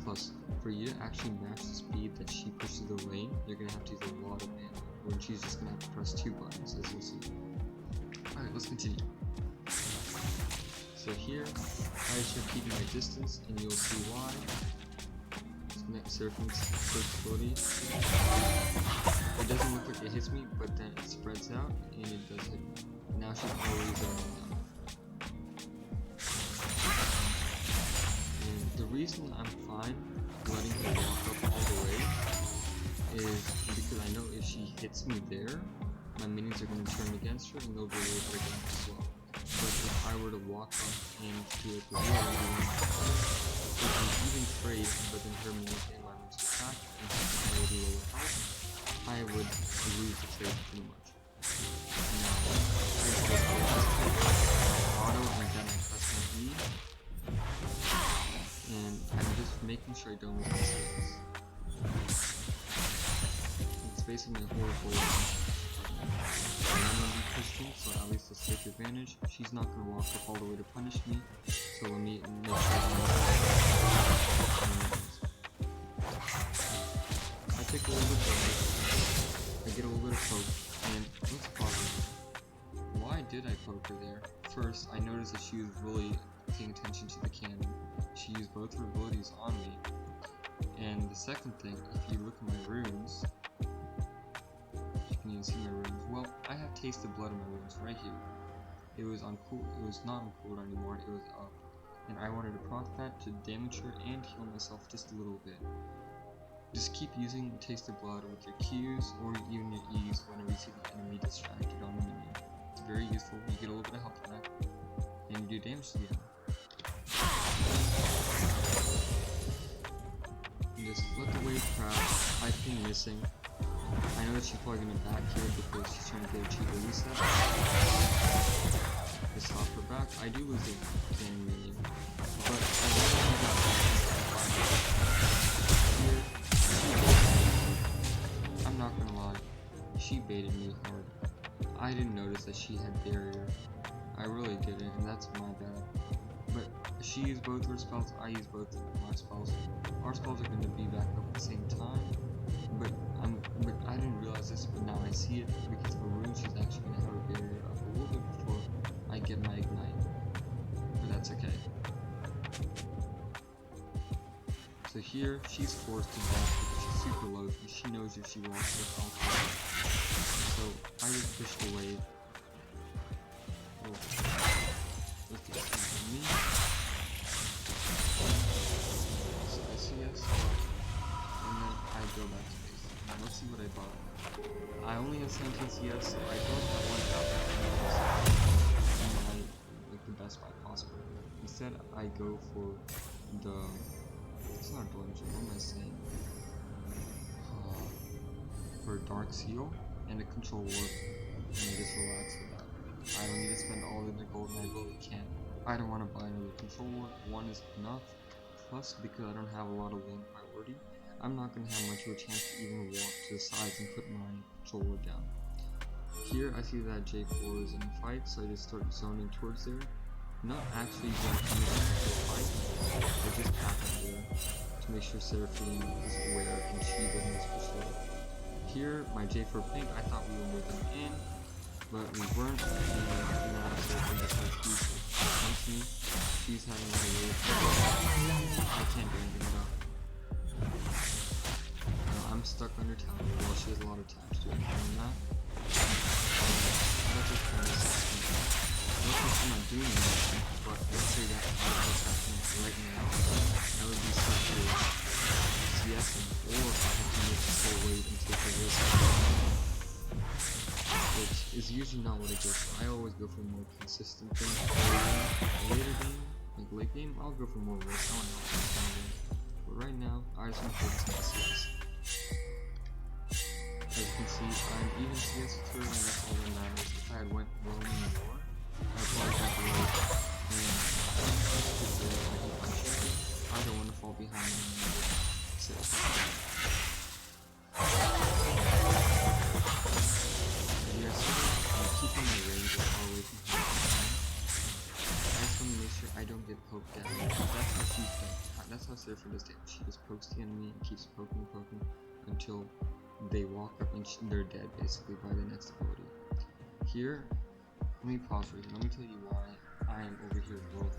Plus, for you to actually match the speed that she pushes the lane, you're going to have to use a lot of mana, when she's just going to have to press 2 buttons, as you'll see. Alright, let's continue. So here, I should keep my distance, and you'll see why. Seraphine's first ability. It doesn't look like it hits me, but then it spreads out, and it does hit me. Now she's always zoning out. And the reason I'm fine letting her walk up all the way is because I know if she hits me there, my minions are going to turn against her, and they'll be able to break down as well. But if I were to walk up and do it the real way, we can even trade, but then her minions and my minions attack, and have a really low health, I would lose the trade pretty much. Now, I just auto and then I press my E, and I'm just making sure I don't lose my space. It's basically a horrible I'm gonna be pushing, so at least let's take advantage. She's not gonna walk up all the way to punish me, so let me make sure I take a little bit of damage, I get a little bit of poke, and let's pause it. Why did I poke her there? First, I noticed that she was really paying attention to the cannon. She used both her abilities on me. And the second thing, if you look at my runes, you can even see my runes. Well, I have tasted blood in my runes right here. It was on cool. It was not on cooldown anymore. It was up, and I wanted to proc that to damage her and heal myself just a little bit. Just keep using tasted blood with your Qs or even your E's whenever you see the enemy distracted on the minion. It's very useful. You get a little bit of health back, and you do damage to the enemy. And just let the wave crash. I ping missing. I know that she's probably gonna back here because she's trying to get a cheaper reset. I stop her back. I do lose the game minion, but I know that she got here. I'm not gonna lie, she baited me hard. I didn't notice that she had barrier. I really didn't, and that's my bad. But she used both her spells, I used both my spells. Our spells are going to be back up at the same time, but I didn't realize this, but now I see it because of a rune. She's actually going to have a barrier up a little bit before I get my ignite. So here, she's forced to dash because she's super low, because she knows if she walks with I'll kill her. So I just pushed the wave. Oh. Let's get this on me. So SES, and then I go back to base. Now let's see what I bought. I only have 17 CS, so I don't have one in my, like, the best buy possible. Instead, I go for the, it's not a dungeon, what am I saying? For Dark Seal and a Control Warp, and just relax with that. I don't need to spend all of the gold, and I really can't. I don't want to buy another Control Warp, one is enough, plus because I don't have a lot of lane priority, I'm not going to have much of a chance to even walk to the sides and put my Control Warp down. Here I see that J4 is in a fight, so I just start zoning towards there. Not actually going to come into a fight, I just pack up there to make sure Seraphine is aware and she doesn't push away. Here, my J4 pink, I thought we were moving in, but we weren't, and now Seraphine just has huge against me. She's having a wave. I can't do anything about it. I'm stuck under tower, while she has a lot of tabs to it. And that, that's just kind of sad. I'm not doing anything, but let's say that what's happening right now, that would be such a CSing, or I have to make this whole wave and take a risk, which is usually not what I go for. I always go for more consistent things. Later game, like late game, I'll go for more risk. I want to help game. But right now, I just want to focus on CS. As you can see, I'm even CS through, and that's all that matters. If I had went roaming more, I probably got the road, and I don't want to fall behind anymore. So yes, I'm keeping my range far away from her. I just want to make sure I don't get poked down. That's how she's done. That's how Seraphine does damage. She just pokes the enemy and keeps poking until they walk up and they're dead basically by the next ability. Here, let me pause for you. Let me tell you why I am over here growth.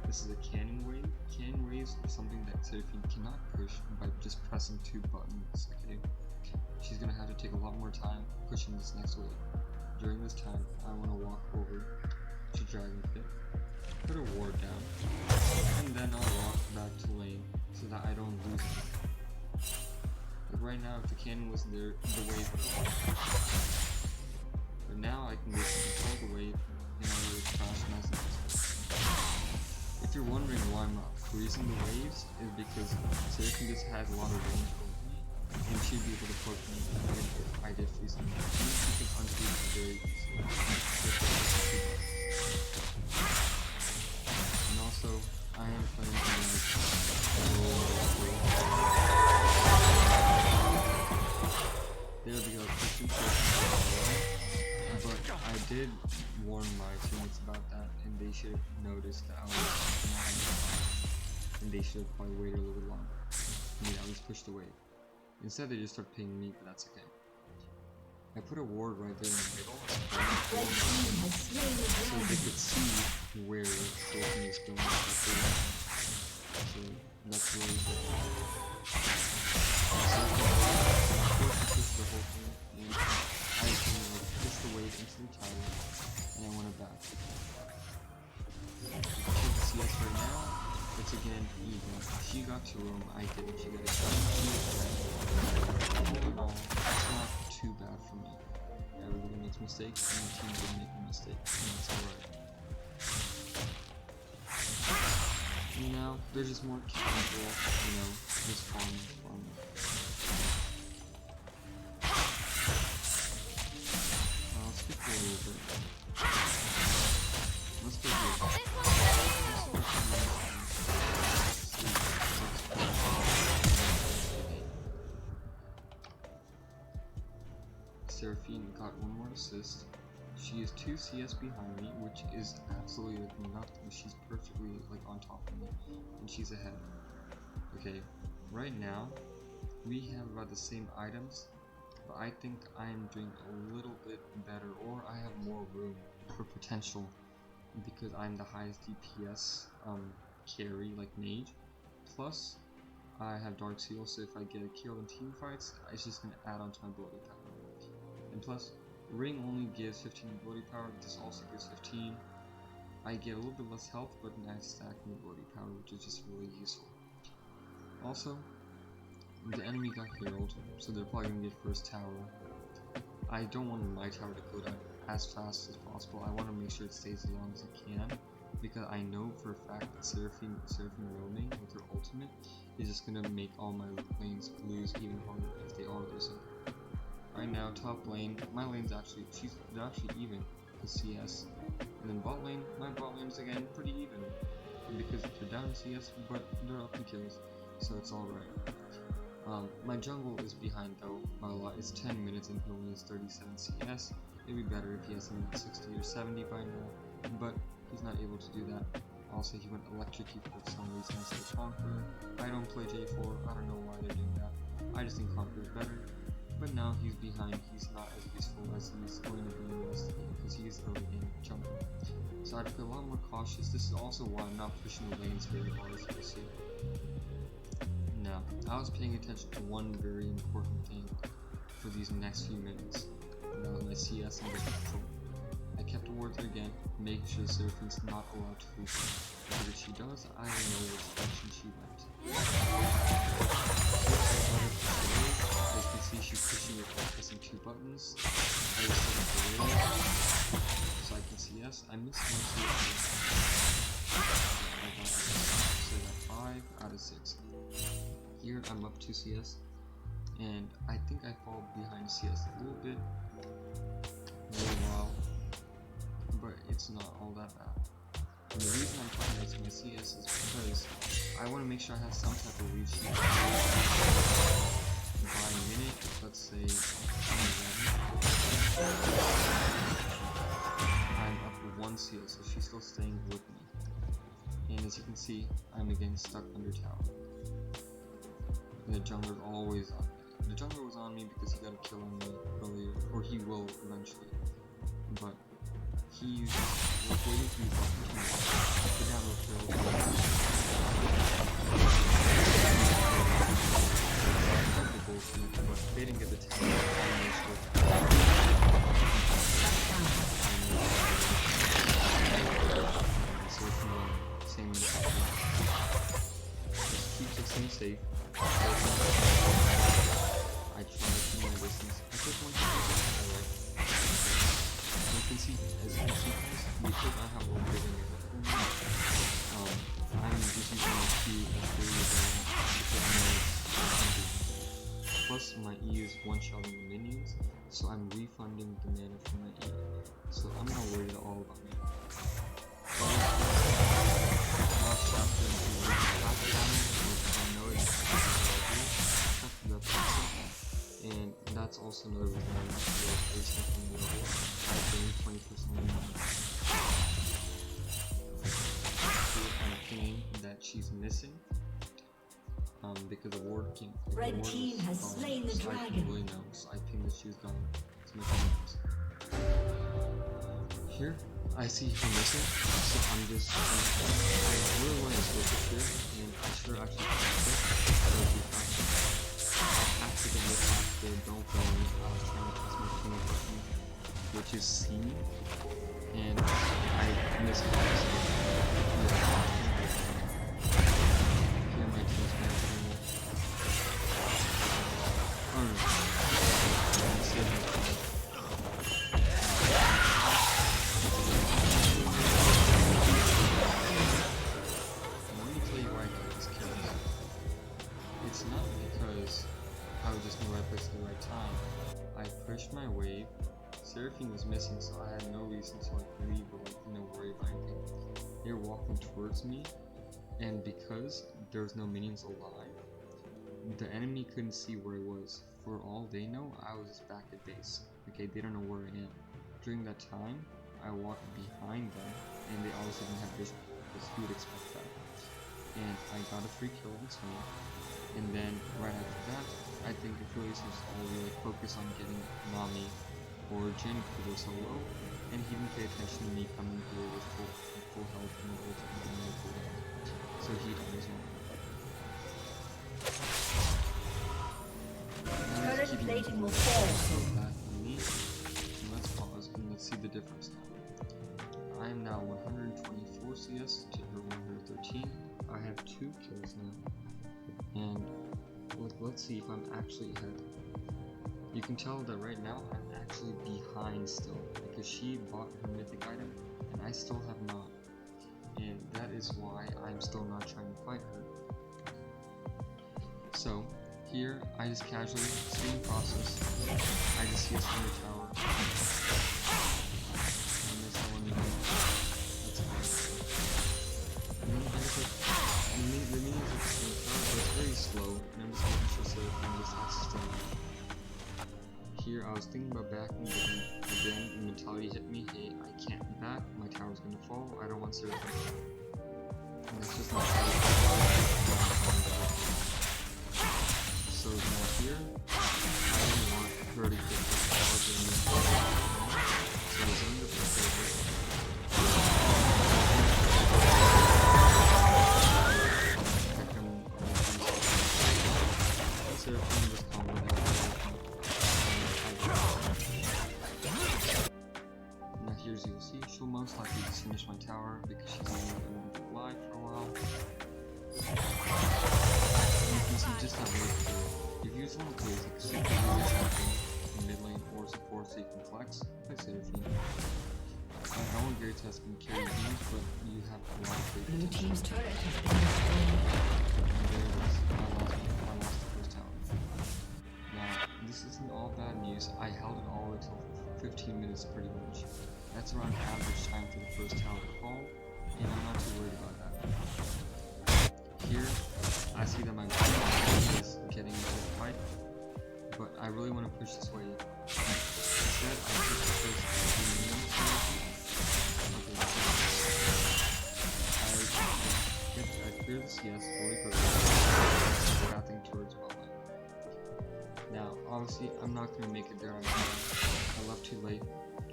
This is a cannon wave. Cannon waves are something that Seraphine cannot push by just pressing 2 buttons, okay? She's gonna have to take a lot more time pushing this next wave. During this time, I want to walk over to Dragon Pit, put a ward down, and then I'll walk back to lane so that I don't lose it. Like right now, if the cannon wasn't there, the wave would have walked. But now I can basically control the wave and I will crash messages. If you're wondering why I'm not freezing the waves, is because Seraphine just has a lot of range over me, and she'd be able to poke me even if I did freeze them. She can unfreeze them very easily. And also, I am playing there we go, but I did warn my teammates about that, and they should have noticed that I was not and they should have probably waited a little bit longer. I mean, at least push the wave. Instead, they just start pinging me, but that's okay. I put a ward right there in the middle, so they could see where Seraphine is going. So that's really good. The whole thing, and I can push the wave into the tower, and I want to back. Check the CS right now, it's again even. She got to roam, I didn't, she got a shot. All in all, it's not too bad for me. Everybody makes mistakes, and the team did make a mistake, and that's alright. And now, there's just more casual, just farming. A little bit. Let's go here. Seraphine got one more assist. She is 2 CS behind me, which is absolutely nothing. She's perfectly on top of me, and she's ahead. Okay, right now we have about the same items, but I think I am doing a little bit better, or I have more room for potential because I'm the highest DPS carry, like mage. Plus, I have Dark Seal, so if I get a kill in team fights, it's just going to add on to my ability power. And plus, Ring only gives 15 ability power, this also gives 15. I get a little bit less health, but nice stack in ability power, which is just really useful. Also, the enemy got healed, so they're probably going to get first tower. I don't want my tower to go down as fast as possible. I want to make sure it stays as long as it can, because I know for a fact that Seraphine roaming with her ultimate is just going to make all my lanes lose even harder if they are losing. Right now, top lane, my lane's they're actually even with CS. And then bot lane, my bot lane's again pretty even, because they're down in CS, but they're up in kills, so it's alright. My jungle is behind though by a lot. It's 10 minutes and he only has 37 CS. It'd be better if he has something like 60 or 70 by now, but he's not able to do that. Also, he went electrocute for some reason instead of Conqueror. I don't play J4, I don't know why they're doing that. I just think Conqueror is better. But now he's behind, he's not as useful as he's going to be in the rest of the game, because he is early in jungle. So I have to be a lot more cautious. This is also why I'm not pushing the lanes very hard as you can see. Now, I was paying attention to one very important thing for these next few minutes, and that was my CS and vision control. I kept wards again, making sure the Seraphine's not allowed to lose them, because if she does, I don't know which direction she went. As you can see, she's pushing it by pressing 2 buttons. I was setting the way, so I can CS. I missed one CS. I got so I got 5 out of 6. Here I'm up 2 CS, and I think I fall behind CS a little bit, for a while, but it's not all that bad. And the reason I'm talking about my CS is because I want to make sure I have some type of reach here. By a minute, let's say 11, I'm up with 1 seal, so she's still staying with me. And as you can see, I'm again stuck under tower. And the jungler's always on me. The jungler was on me because he got a kill on me earlier, or he will eventually. But he's waiting for you to get no kills. But they didn't get the tower. So if you want same just keep it safe. I try to keep my distance. I took one shot. You can see, as you can see, because I have one big in I'm just using my Q as plus my E is one-shotting the minions, so I'm refunding the mana from my E. So I'm not worried at all about me. And that's also another reason why I'm not really facing from the level. I gained 20% I'm thinking that she's missing. Because the ward came. Red team has slain the dragon. I didn't really know, so I pinged that she was gone to my teammates. Here, I see her missing, so I'm just. I really want to switch it here, and I should actually I accidentally passed the don't go in. I was trying to press my finger button, which is C, and I missed it. Here, my team's managing. It's not because I was just in the right place at the right time. I pushed my wave, Seraphine was missing, so I had no reason to leave or worry about anything. They were walking towards me, and because there was no minions alive, the enemy couldn't see where I was. For all they know, I was just back at base. Okay, they don't know where I am. During that time, I walked behind them, and they obviously didn't have vision, because who would expect that? And I got a free kill on Tony. And then right after that, I think it really just all really focus on getting Nami or Jin because they're so low, and he didn't pay attention to me coming through with full health and ultimate and full health. So he died as well. plating will fall soon. Back on me. And let's pause and let's see the difference now. I am now 124 CS to her 113. I have 2 kills now. And let's see if I'm actually ahead. You can tell that right now I'm actually behind still because she bought her mythic item and I still have not. And that is why I'm still not trying to fight her. So here I just casually, same process, I just see a center tower. And this one, that's fine. And then I just like, the minions at the center tower, but it's very slow, and I'm just making sure Seraphim just has to stay. Here I was thinking about backing, but then the mentality hit me, hey, I can't back, my tower's gonna fall, I don't want Seraphim. And that's just not so now here, I didn't want her to get this tower getting me. So I was going to play favorite. Heck, I'm Seraphim just combo down. Now here's you'll see, she'll most likely just finish my tower because she's only going to lie for a while. You can see just how really cool. If you just want to play like a super easy champion in mid lane or support so you can flex, play Seraphim. I know Garrett's has been carrying games, but you have a lot of free Blue potential. team's turret has been destroyed. And there it is. I lost the first tower. Now, this isn't all bad news. I held it all until 15 minutes pretty much. That's around average time for the first tower to fall, and I'm not too worried about that. Here, I see that my opponent is getting into the fight, but I really want to push this way. Instead, I push the first 15 minutes. Okay, I clear the CS really quickly, pathing towards bot lane. Now, obviously, I'm not going to make it there on time. I left too late.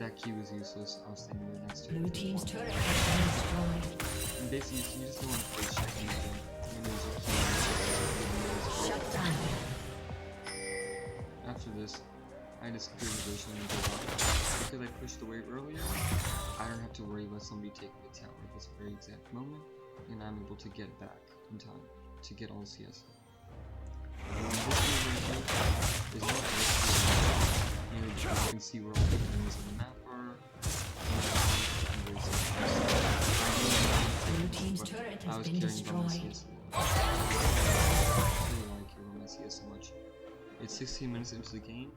That key was useless. I was standing right next to it. Blue team's turret has been destroyed. And basically, you just don't want to face check anything. Shut down. After this, I just clear the vision and go up. Because I pushed away earlier, I don't have to worry about somebody taking the tower at this very exact moment, and I'm able to get back in time to get all the CS. And this move right here is not risky. You can see where all the enemies on the map are. Blue team's turret has been destroyed. I really want to carry my CS so much. It's 16 minutes into the game.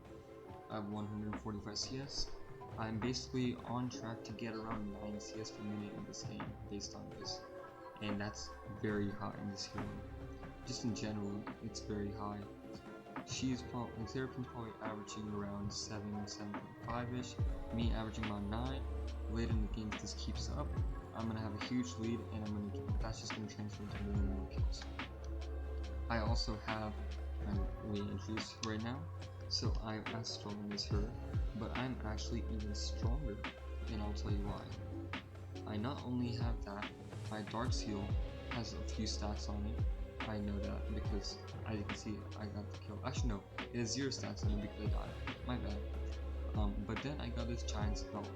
I have 145 CS. I'm basically on track to get around 9 CS per minute in this game based on this. And that's very high in this hero. Just in general, it's very high. She's probably, Seraphim's probably averaging around 7.5-ish. Me averaging around 9. Later in the game, if this keeps up, I'm gonna have a huge lead, and that's just gonna transfer into more kills. I also have, I'm reintroduced right now, so I'm as strong as her, but I'm actually even stronger, and I'll tell you why. I not only have that, my Dark Seal has a few stats on it. I know that because, as you can see, I got the kill. Actually no, it has 0 stats on it because I died. My bad. But then I got this Giant's Belt.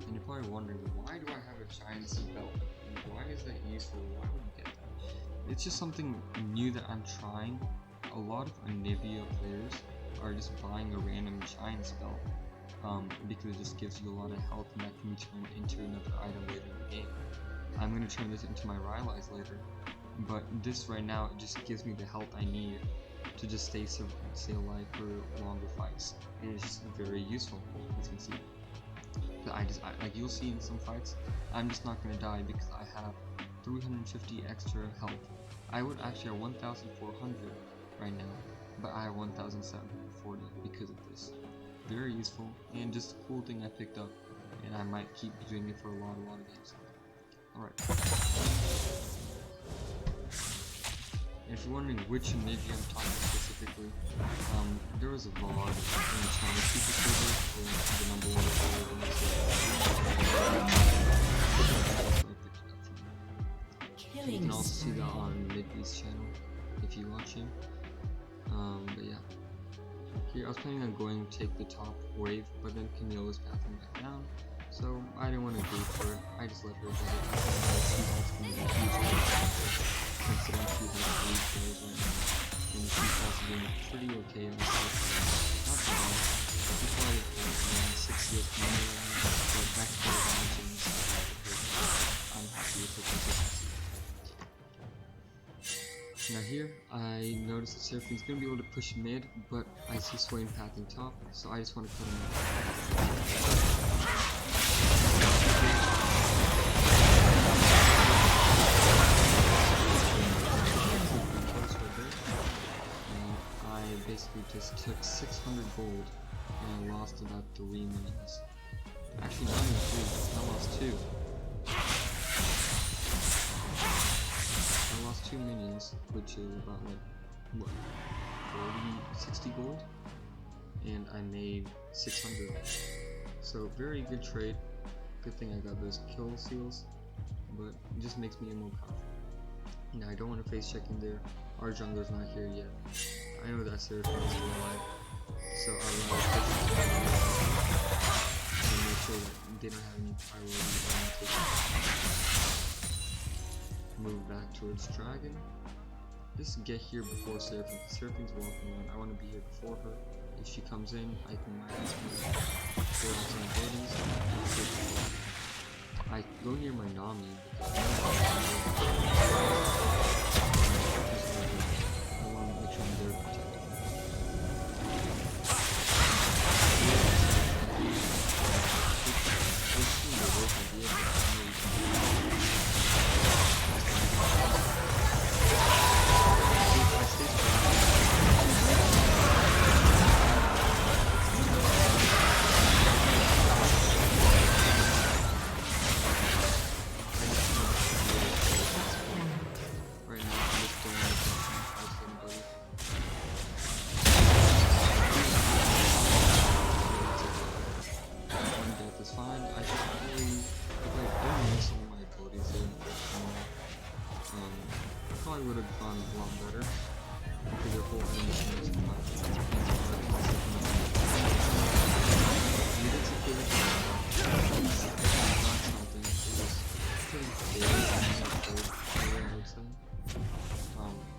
And you're probably wondering, why do I have a Giant's Belt? And why is that useful? Why would you get that? It's just something new that I'm trying. A lot of Anivia players are just buying a random Giant's Belt. Because it just gives you a lot of health and that can be turned into another item later in the game. I'm going to turn this into my Rylai's later. But this right now, it just gives me the health I need to just stay alive for longer fights. And it's just very useful, as you can see. Like you'll see in some fights, I'm just not gonna die because I have 350 extra health. I would actually have 1,400 right now, but I have 1,740 because of this. Very useful and just a cool thing I picked up, and I might keep doing it for a lot of games. Alright. If you're wondering which Anivia I'm talking specifically, there was a VOD in the China Super Server for the number 1 player in this. You can also see that on Midbeast's channel if you watch him. But yeah. Here, I was planning on going to take the top wave, but then Camille was backing back down, so I didn't want to go for it. I just let her do it. She's also going to be huge considering she has 8 kills right now, and she's also doing pretty okay on the surface. Not too bad. She's probably around 6 kills per minute right now, but back to the damage and stuff like that. I'm happy with her consistency. Now here, I noticed that Seraphim's going to be able to push mid, but I see Swain pathing top, so I just want to cut him off. And I basically just took 600 gold, and I lost about 3 minions. Actually, not even 3, I lost 2. I lost 2 minions, which is about like, what, 60 gold? And I made 600. So very good trade. Good thing I got those kill seals, but it just makes me more confident. Now I don't want to face check in there. Our jungler's not here yet. I know that Seraphim is still alive, so I'll and make sure that they don't have any priority on move back towards Dragon. Just get here before Seraphim. Seraphim's walking around. I want to be here before her. If she comes in, I can minus my clear out some abilities. I go near my Nami because I want to make sure I'm there to protect her. Would have gone a lot better because their whole animation was flat. We did secure the not something. It was pretty big I would say.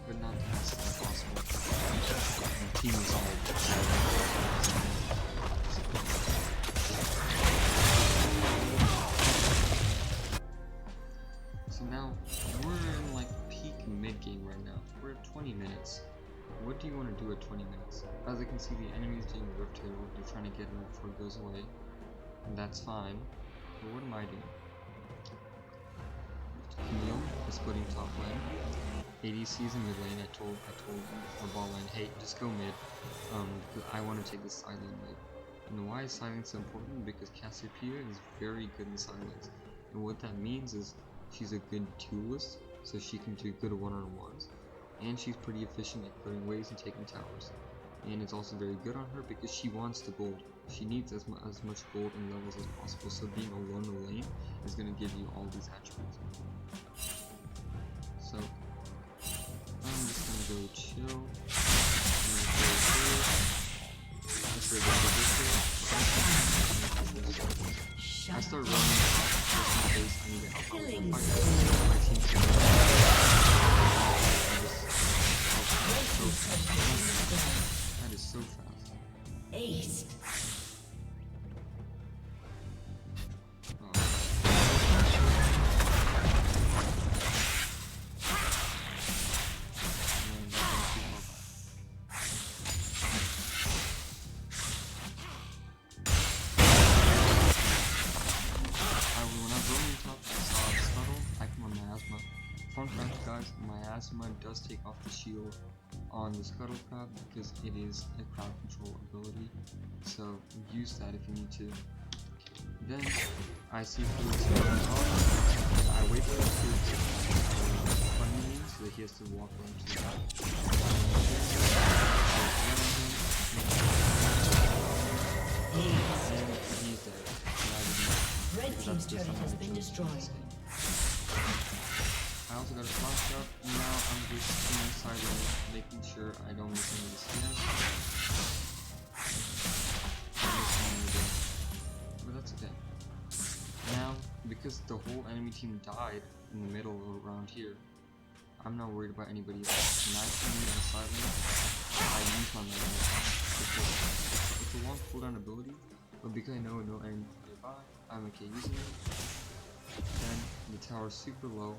But not as possible. The team is all so now we're in like mid-game right now. We're at 20 minutes. What do you want to do at 20 minutes? As I can see, the enemy's doing Rift Halo. They're trying to get him before it goes away. And that's fine. But what am I doing? Camille is splitting top lane. ADC's in mid lane. I told our ball lane, hey, just go mid. I want to take this side lane mid. And why is side lane so important? Because Cassiopeia is very good in side lanes. And what that means is she's a good duelist, so she can do good one-on-ones, and she's pretty efficient at clearing waves and taking towers. And it's also very good on her because she wants the gold. She needs as much gold and levels as possible, so being alone in the lane is going to give you all these attributes. So, I'm just going to go chill. I'm going to go here. I start running off my base. I need to help out my team. That is so fast. Ace. Fun fact, guys, Miasma does take off the shield on the Scuttle Crab because it is a crowd control ability, so use that if you need to. Then I see Felix off, and I wait for him to find me so that he has to walk around to the back. And he's dead. Red team's turret has been destroyed. I also got a flash up, and now I'm just in my side lane, making sure I don't miss any of the CS. because the whole enemy team died in the middle around here, I'm not worried about anybody else. Naturally on the sideline, I use my mana. It's a long cooldown ability, but because I know no enemy nearby, I'm okay using it. Then the tower's super low.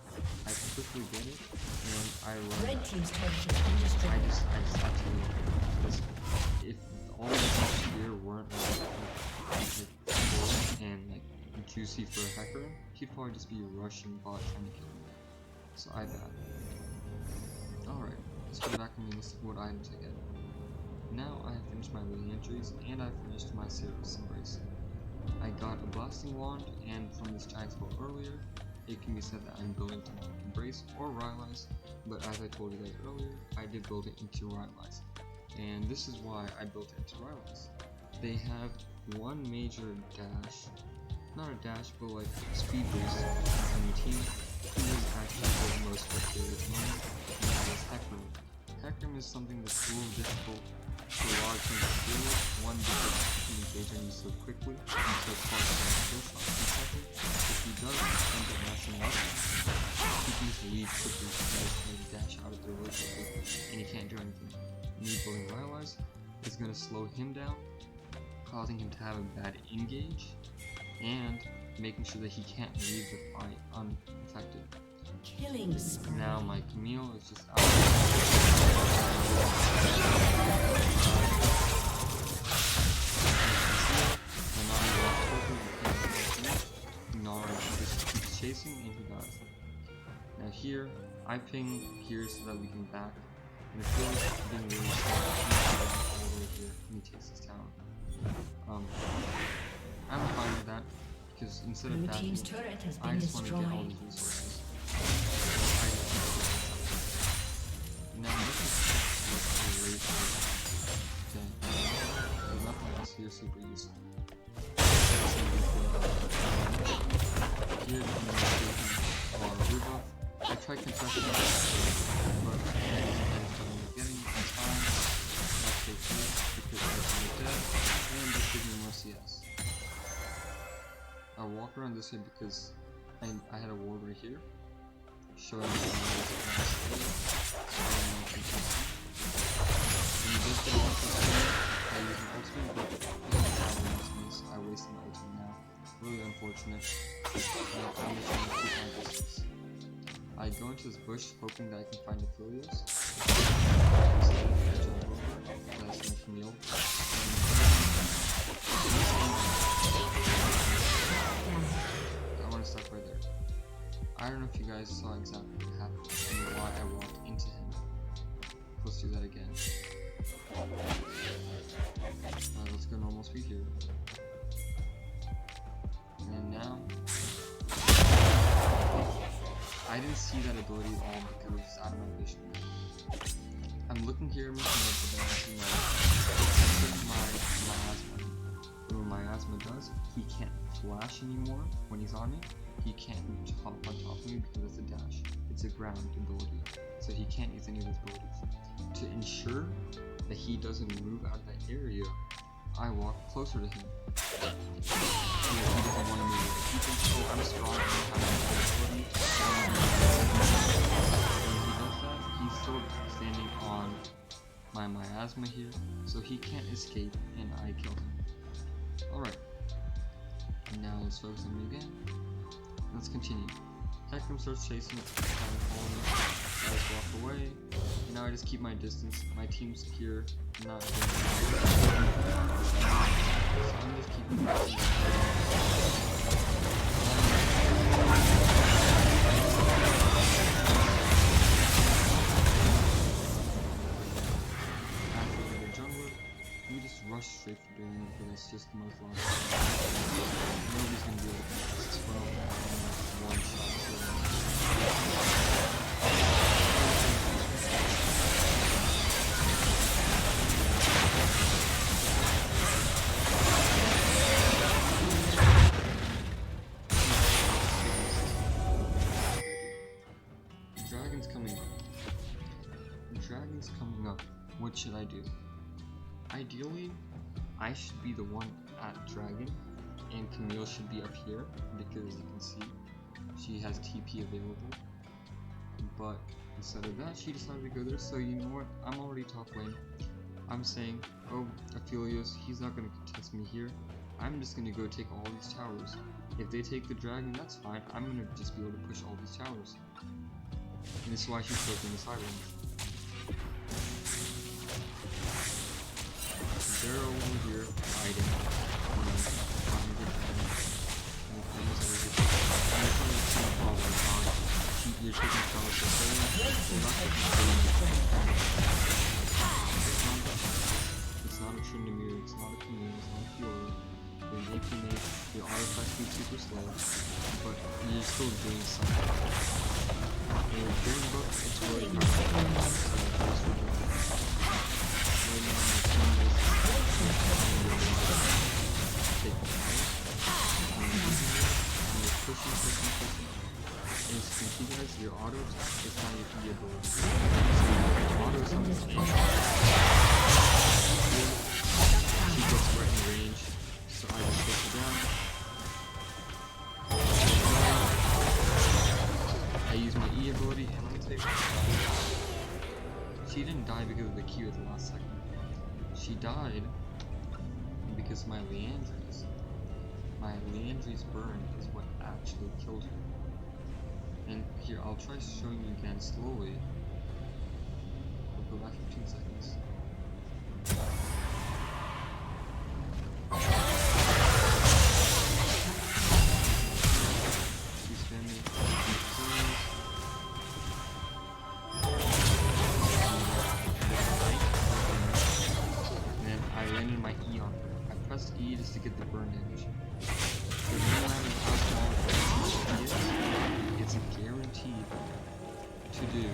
I quickly get it, and I run. Red team's turret has been destroyed. I just have to leave. Because if all the teams here weren't like cool and like juicy for a hacker, he'd probably just be rushing bot trying to kill me. So I bad. Alright, let's go back and list what items I get. Now I have finished my living entries and I finished my Serious Embrace. I got a blasting wand, and from this giant spell earlier, it can be said that I'm building Demonic Embrace or Rylai's, but as I told you guys earlier, I did build it into Rylai's. And this is why I built it into Rylai's. They have one major dash, not a dash, but like speed boost on your team, who is actually the most effective at the moment, and that is Hecarim. Hecarim is something that's a little difficult for a lot of teams to deal with. One, because he can engage on you so quickly, and so far from the kill shot. And second, if he does end up messing up, he can just leave quickly because he can dash out of there really quickly, and he can't do anything. Me building Rylai's is going to slow him down, causing him to have a bad engage, and making sure that he can't leave the fight unaffected. Killing spree. Now my Camille is just out. Just keeps chasing and he dies. Now here, I ping here so that we can back. And it feels being really slow. All the way here and he takes this town. I'm fine with that because instead of backing, turret has I been just want to get all destroyed. these resources. Now this is what's great. Okay, there's nothing else here super useful. Here you can use our rebuff. I tried construction, but I ended getting in time. I'll take this because I'm dead, and this gives me more CS. I'll walk around this way because I had a ward right here, showing me when you just get off this way, I use an ultimate, but I wasted my ultimate now. Really unfortunate. I'm just trying to keep my distance. I go into this bush hoping that I can find Aphelios. That's my Camille. I want to stop right there. I don't know if you guys saw exactly what happened and why I walked into him. Let's do that again. Let's go normal speed here. And now, I didn't see that ability at all because it was out of my vision. I'm looking here in my head, but then I see my asthma. And what my asthma does, he can't flash anymore when he's on me. He can't hop on top of me because it's a dash. It's a ground ability, so he can't use any of his abilities. To ensure that he doesn't move out of that area, I walk closer to him. He doesn't want to move. He thinks, oh, I'm strong, I have an ability. When he does that, he's still standing on my miasma here, so he can't escape, and I kill him. Alright. Now let's focus on me again. Let's continue. Hecarim starts chasing, trying to follow me. I just walk away, and now I just keep my distance. My team's here, not doing anything. So I'm just keeping my distance. After we get a jungler, we just rush straight for doing it because it's just the most logical. Nobody's gonna be able to catch this spell and one shot. Dragon's coming up. Dragon's coming up. What should I do? Ideally, I should be the one at Dragon and Camille should be up here because you can see she has TP available. But instead of that, she decided to go there. So you know what? I'm already top lane. I'm saying, oh, Aphelios, he's not going to contest me here. I'm just going to go take all these towers. If they take the dragon, that's fine. I'm going to just be able to push all these towers. And this is why she's taking this island. They're over here hiding. Trying to get them. And almost everything. And they're trying to see, oh my god. You're taking towers for It's not a Tryndamere, it's not a Camille, it's not a Fiora. You're an AP mate, your artifact speed's super slow, but you're still doing something. And your Dragon Book, it's really hard. Right now, my team is taking towers, and you're pushing. And as you can see guys, your auto attack is not your E ability. So your auto is on the stage. She gets right in range, so I just push her down. I use my E ability and I'm gonna take her. She didn't die because of the Q at the last second. She died because my Leandry's. My Leandry's burn is what actually killed her. And here, I'll try showing you again slowly. We'll go back 15 seconds. She's spamming. And then I landed my E on her. I pressed E just to get the burn damage. But no matter how small the is, it's guaranteed to do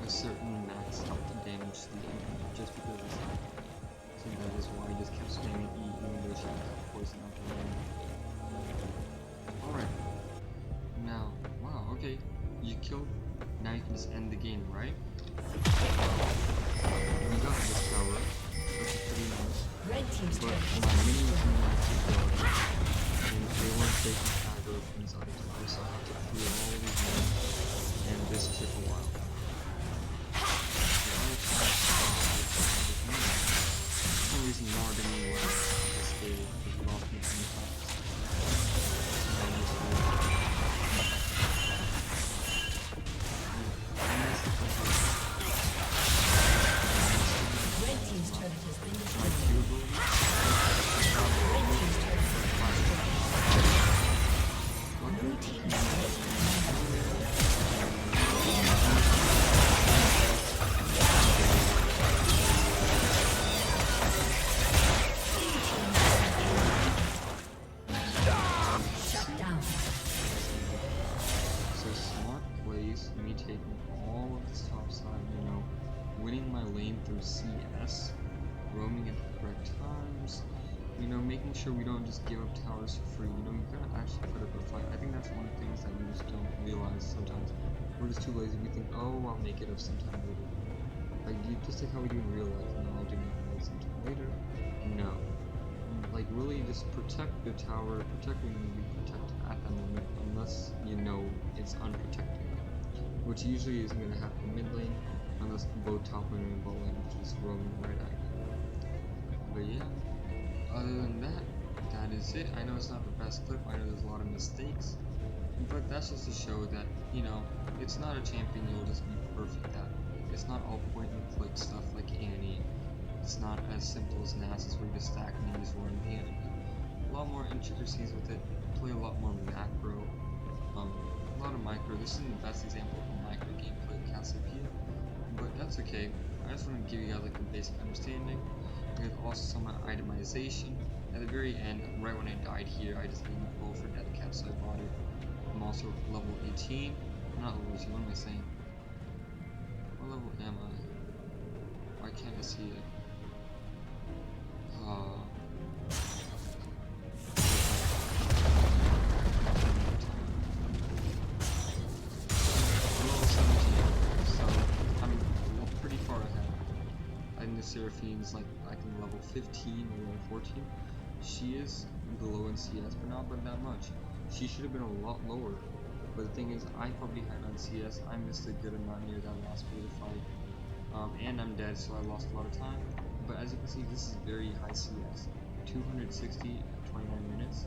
a certain max health damage to the enemy just because of that. So that is why I just kept spamming E even though she got poison out the way. Alright. Now, wow, okay. You killed. Now you can just end the game, right? We got this tower, which is pretty nice. But my minions didn't want to go. And they weren't taking aggro from these other towers, so I had to clear all of these men, and this took a while. For some reason, Nard didn't even want to stay because we lost me 10 times. Red team's turret has been destroyed. Blue team's turret has shut down. So smart plays, me taking all of this top side, you know, winning my lane through CS, roaming at the correct times, you know, making sure we don't just give up towers for free, you know, you gotta actually put up a fight. I think that's one of the things that we just don't realize sometimes. We're just too lazy, we think, oh, I'll make it up sometime later. Like, just like how we do in real life, you know, I'll do it sometime later. No. Like, really just protect the tower, protect what you need to protect at that moment, unless you know it's unprotected. Which usually isn't going to happen mid lane, unless both top lane and bot lane are just roaming right at you. But yeah, other than that, that is it. I know it's not the best clip, I know there's a lot of mistakes, but that's just to show that, you know, it's not a champion you'll just be perfect at. It's not all point and click stuff like Annie. It's not as simple as Nasus where you just stack and you just run the enemy. A lot more intricacies with it, play a lot more macro, a lot of micro. This isn't the best example of a micro gameplay of Cassiopeia, but that's okay. I just want to give you guys like a basic understanding. There's also some itemization. At the very end, right when I died here, I just made a goal for death cap, so I bought it. I'm also level 18. Not level 18, what am I saying? What level am I? Why can't I see it? Seraphine's like I think level 15 or level 14. she is below in CS, but not by that much. She should have been a lot lower. But the thing is, I fell behind on CS. I missed a good amount near that last beta fight. And I'm dead, so I lost a lot of time. But as you can see, this is very high CS. 260 at 29 minutes.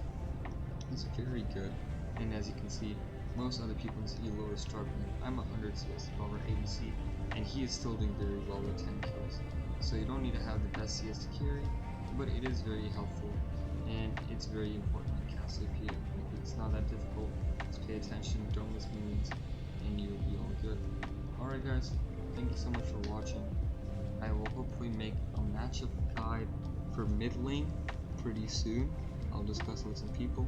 It's very good. And as you can see, most other people in this elo are struggling. I'm 100 CS over ADC, and he is still doing very well with 10 kills. So you don't need to have the best CS to carry, but it is very helpful, and it's very important in Cassiopeia. It's not that difficult. Just pay attention, don't miss minions, and you'll be all good. Alright guys, thank you so much for watching. I will hopefully make a matchup guide for mid lane pretty soon. I'll discuss it with some people,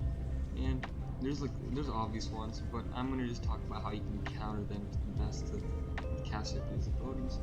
and there's obvious ones, but I'm gonna just talk about how you can counter them to the best of Cassiopeia's abilities.